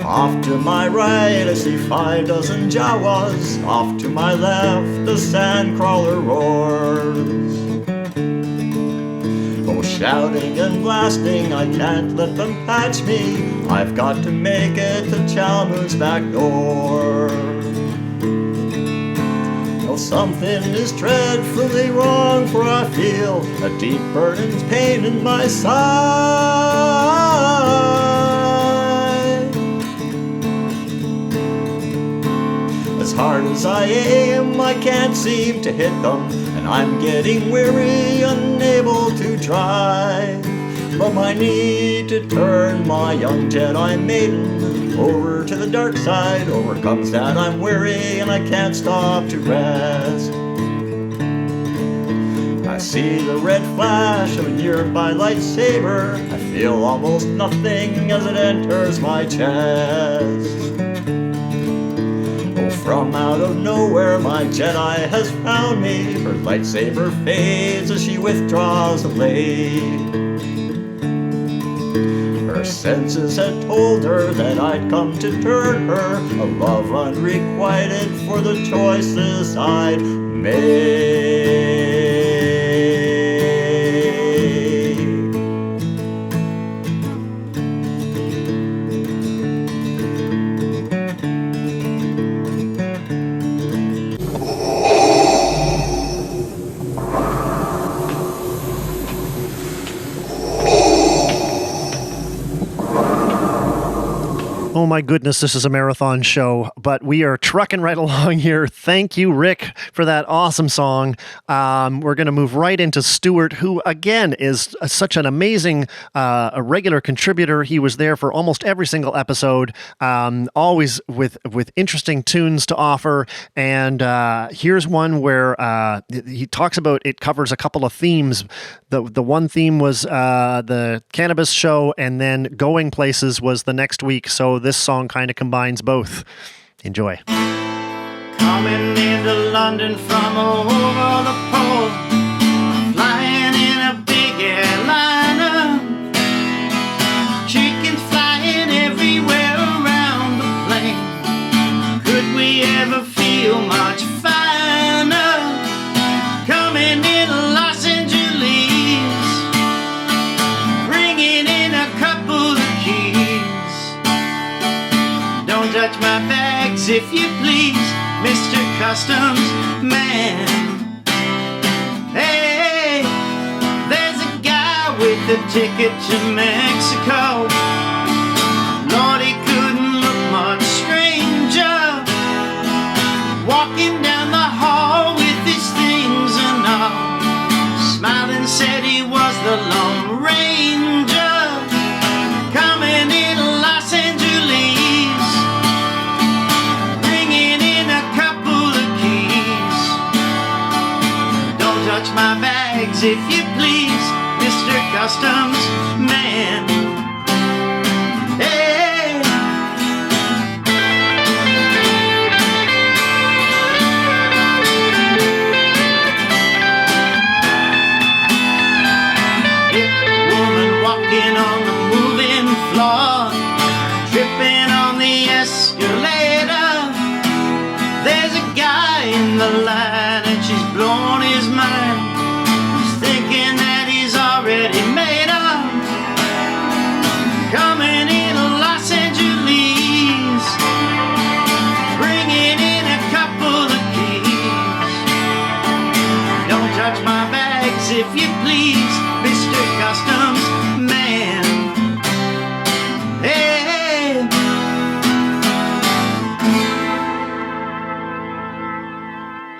Off to my right I see 5 dozen Jawas. Off to my left the sandcrawler roars. Oh, shouting and blasting, I can't let them catch me. I've got to make it to Chalmun's back door. Oh, something is dreadfully wrong, for I feel a deep burning pain in my side. As hard as I aim, I can't seem to hit them, and I'm getting weary, unable to try. But my need to turn my young Jedi maiden over to the dark side overcomes that I'm weary and I can't stop to rest. I see the red flash of a nearby lightsaber. I feel almost nothing as it enters my chest. From out of nowhere my Jedi has found me. Her lightsaber fades as she withdraws the blade. Her senses had told her that I'd come to turn her, a love unrequited for the choices I'd made. Oh my goodness, this is a marathon show, but we are trucking right along here. Thank you, Rick, for that awesome song. We're going to move right into Stuart, who, again, is such an amazing a regular contributor. He was there for almost every single episode, always with interesting tunes to offer. And here's one where he talks about, it covers a couple of themes. The one theme was the cannabis show, and then going places was the next week. So this song kind of combines both. Enjoy. Coming into London from over the pole, flying in a big airliner, chickens flying everywhere around the plane. Could we ever feel much finer? Coming in Los Angeles, bringing in a couple of keys. Don't touch my bags if you please, Mr. Customs Man. Hey, there's a guy with a ticket to Mexico. Lord, he couldn't look much stranger, walking down the hall with his things and all. Smiling said he was the Lone Ranger, coming in Los Angeles, bringing in a couple of keys. Don't touch my bags if you please, Mr. Customs Man. Hey. Woman walking on the moving floor, tripping on the escalator. There's a guy in the line and she's blown his mind. He's thinking that he's already made up, coming in Los Angeles, bringing in a couple of keys. Don't touch my bags if you please, Mr. Customs Man. Hey.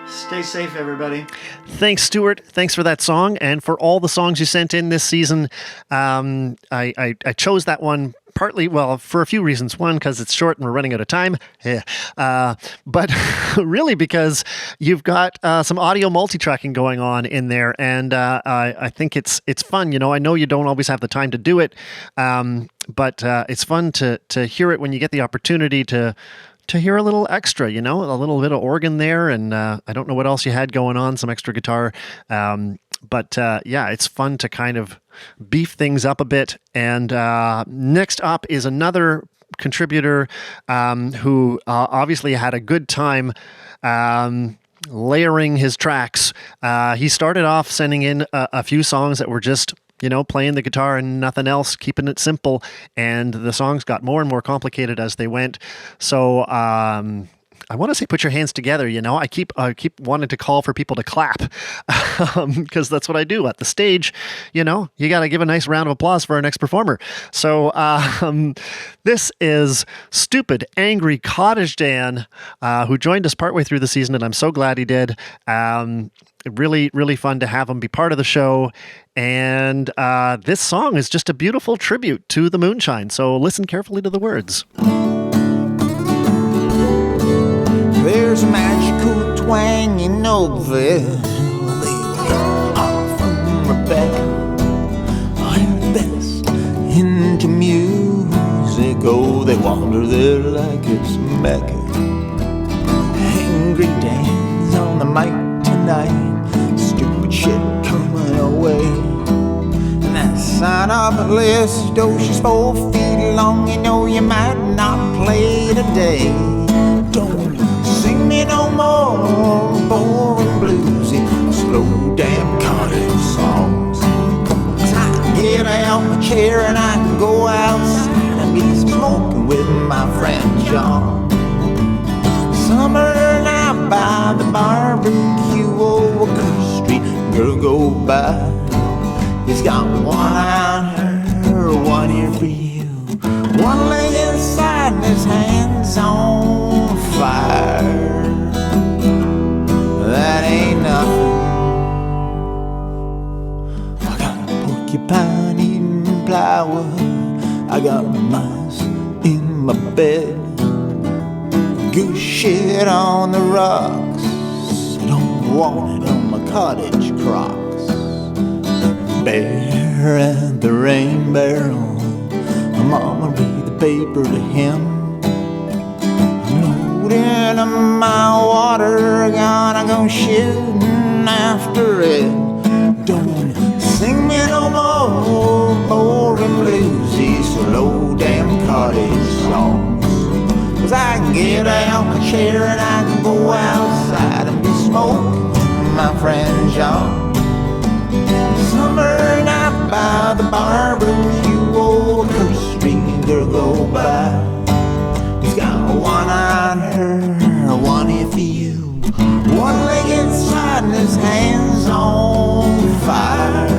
Stay safe, everybody. Thanks, Stuart. Thanks for that song and for all the songs you sent in this season. I chose that one partly, well, for a few reasons. One, because it's short and we're running out of time. But really because you've got some audio multi-tracking going on in there, and I think it's fun. You know, I know you don't always have the time to do it, but it's fun to hear it when you get the opportunity to hear a little extra, you know, a little bit of organ there, and I don't know what else you had going on, some extra guitar. But yeah, it's fun to kind of beef things up a bit. And next up is another contributor who obviously had a good time layering his tracks. He started off sending in a few songs that were just, you know, playing the guitar and nothing else, keeping it simple. And the songs got more and more complicated as they went. So I want to say put your hands together, you know. I keep wanting to call for people to clap because that's what I do at the stage. You know, you got to give a nice round of applause for our next performer. So this is Stupid Angry Cottage Dan, who joined us partway through the season, and I'm so glad he did. Really, really fun to have him be part of the show. And this song is just a beautiful tribute to the moonshine. So listen carefully to the words. There's a magical twang in Oakville. They are from Rebecca. I'm the best into music. Oh, they wander there like it's Mecca. Angry Dan's on the mic tonight. Stupid shit coming away. And that sign-up list, oh, she's 4 feet long. You know you might not play today. Don't sing me no more boring bluesy, slow damn cottage songs. 'Cause I can get out my chair and I can go outside and be smoking with my friend John. Summer night by the barbecue over Kirk Street, girl go by. He's got one eye on her, one ear for you. One leg inside and his shower. I got mice in my bed. Goose shit on the rocks. I don't want it on my cottage crocs. Bear at the rain barrel. Mama read the paper to him. Loading up my water, gonna go shooting after it. Don't sing me no more boring bluesy, slow damn cottage songs. 'Cause I can get out my chair and I can go outside and be smoking, my friend John. Summer night by the barbecue, old Curse Street girl go by. He's got one eye on her, one ear for you, one leg inside and his hands on fire.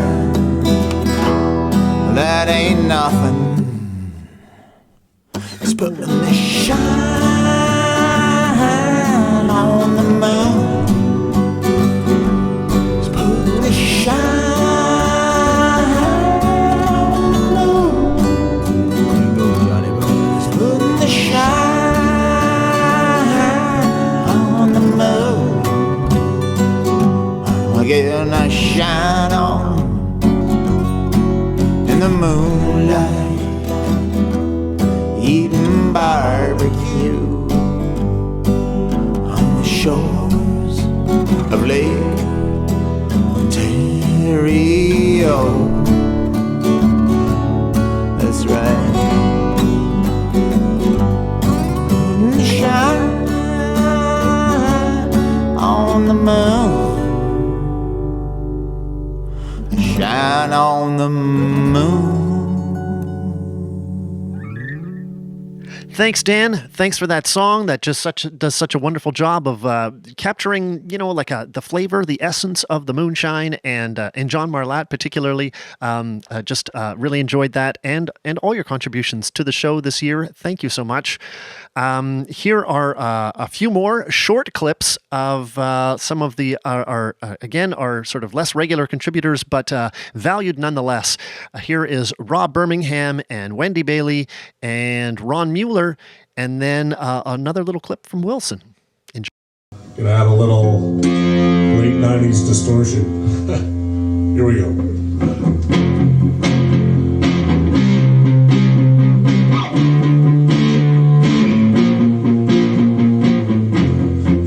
That ain't nothing. He's putting the shine on the moon. He's putting the shine. Getting a shine on in the moonlight, eating barbecue on the shores of Lake Ontario. That's right. Shine on the moon. Shine on the moon. Thanks, Dan. Thanks for that song that just does such a wonderful job of capturing, like the flavor, the essence of the moonshine, and John Marlatt particularly. Just really enjoyed that, and all your contributions to the show this year. Thank you so much. Here are a few more short clips of some of the our sort of less regular contributors, but valued nonetheless. Here is Rob Birmingham and Wendy Bailey and Ron Mueller. And then another little clip from Wilson. Enjoy. Gonna add a little late 90s distortion. Here we go.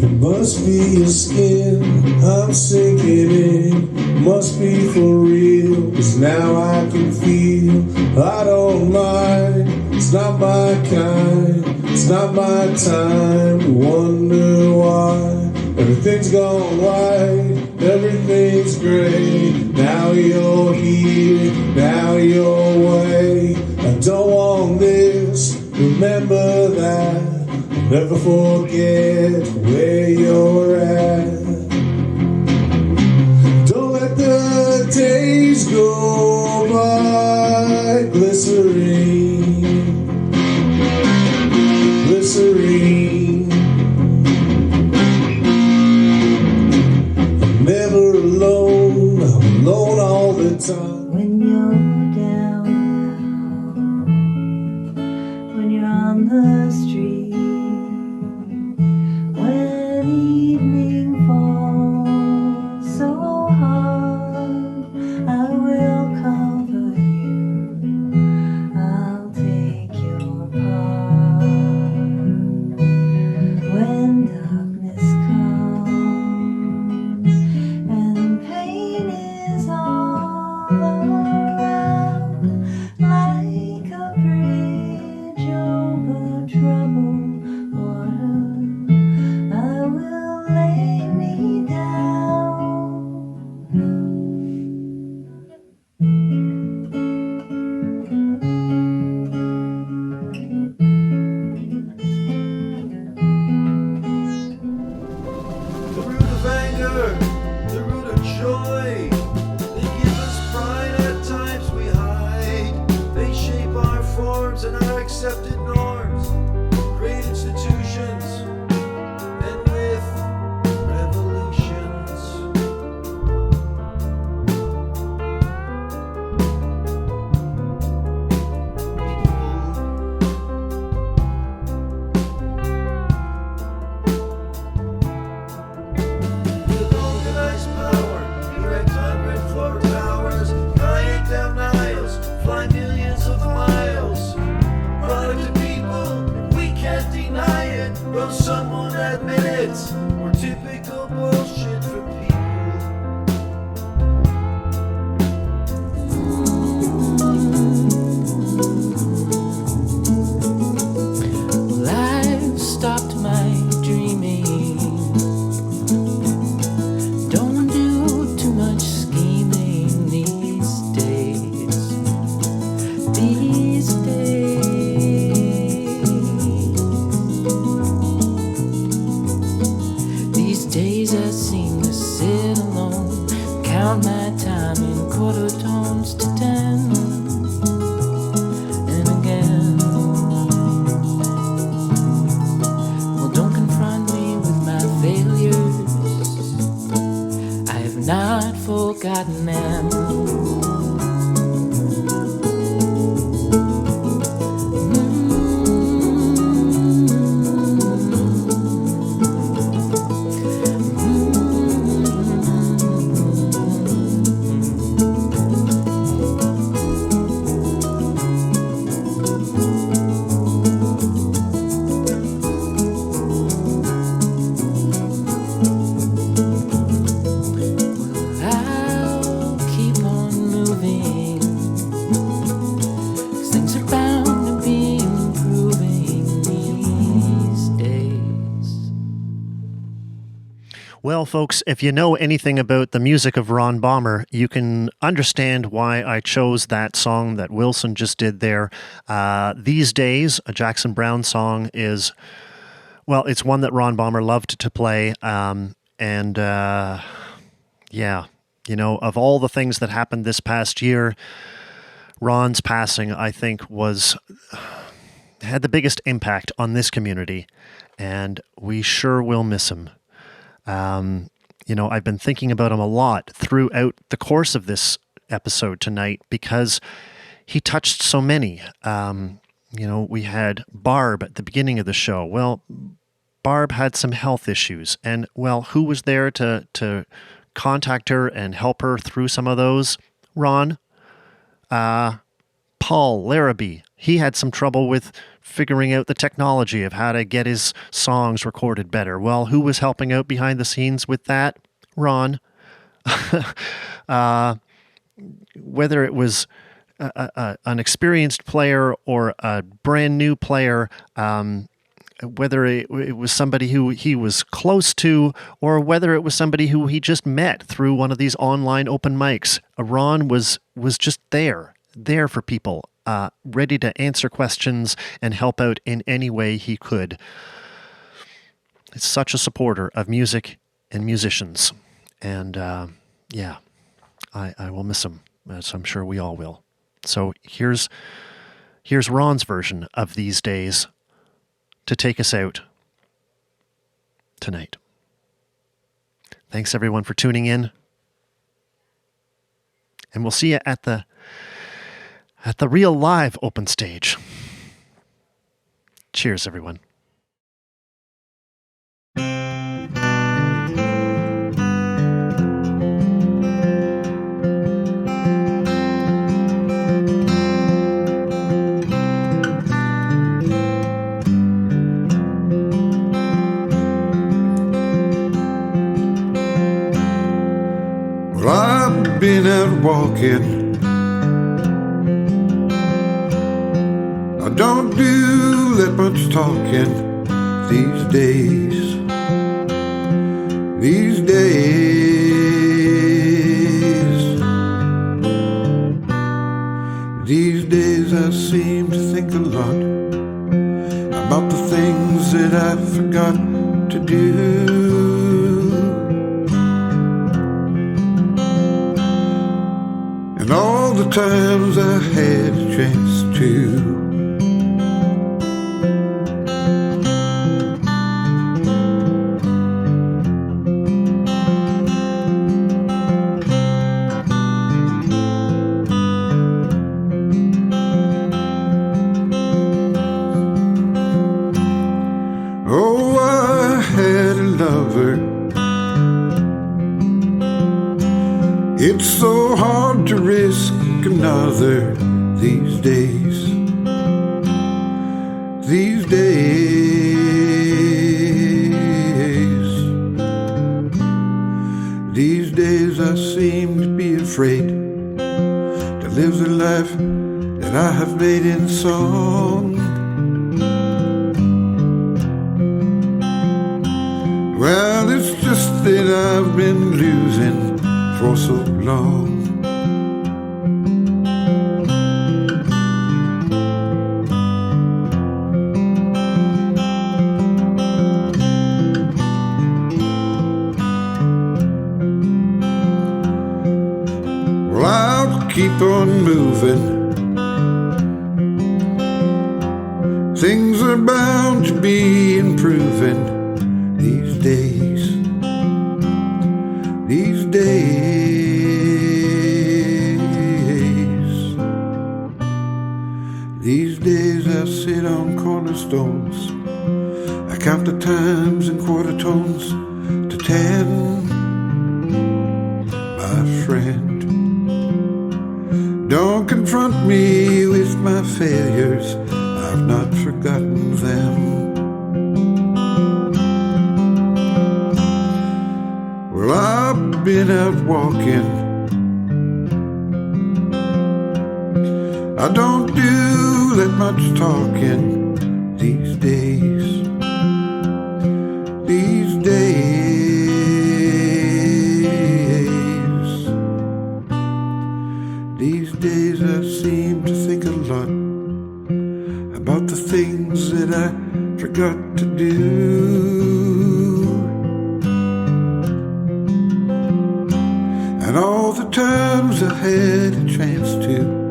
It must be your skin, I'm sinking in. Must be for real, 'cause now I can feel. I don't mind, it's not my kind, it's not my time to wonder why. Everything's gone white, everything's gray. Now you're here, now you're away. I don't want this, remember that. I'll never forget where you're at. Don't let the days go by. Glycerine, glycerine. I'm never alone, I'm alone all the time. When you're down, when you're on the street, when evening falls so hard, I will comfort you, I'll take your part. When darkness comes and pain is all around, like a bridge over troubled water, I will lay me down. The root of anger, the root of joy. They give us pride, at times we hide. They shape our forms and our accepted norms. Great institutions and with revolutions. days I seem to sit alone, count my time in quarter tones to 10. And again, well, don't confront me with my failures, I have not forgotten them. Well, folks, if you know anything about the music of Ron Bomber, you can understand why I chose that song that Wilson just did there. These Days, a Jackson Browne song, is, well, it's one that Ron Bomber loved to play. Yeah, you know, of all the things that happened this past year, Ron's passing, I think, had the biggest impact on this community, and we sure will miss him. You know, I've been thinking about him a lot throughout the course of this episode tonight because he touched so many. You know, we had Barb at the beginning of the show. Well, Barb had some health issues, and, well, who was there to contact her and help her through some of those? Ron. Paul Larrabee. He had some trouble with figuring out the technology of how to get his songs recorded better. Well, who was helping out behind the scenes with that? Ron. Whether it was an experienced player or a brand new player, whether it was somebody who he was close to or whether it was somebody who he just met through one of these online open mics, Ron was just there for people. Ready to answer questions and help out in any way he could. He's such a supporter of music and musicians. And yeah, I will miss him, as I'm sure we all will. So here's Ron's version of These Days to take us out tonight. Thanks everyone for tuning in. And we'll see you at the real live open stage. Cheers, everyone. Well, I've been out walking. I don't do that much talking these days. These days. These days I seem to think a lot about the things that I forgot to do. And all the times I had a chance to. Oh, I had a lover. It's so hard to risk another these days. These days. These days I seem to be afraid to live the life that I have made in song. Well, it's just that I've been losing for so long. keep on moving. Things are bound to be improving these days. These days. These days I sit on cornerstones. I count the times in quarter tones to 10. My friend, don't confront me with my failures. I've not forgotten them. Well, I've been out walking. I don't do that much talking these days. These days. These days I seem to think a lot about the things that I forgot to do, and all the times I had a chance to.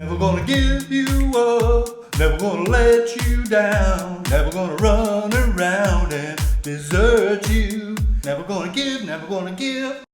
Never gonna give you up, never gonna let you down, never gonna run around and desert you. Never gonna give, never gonna give.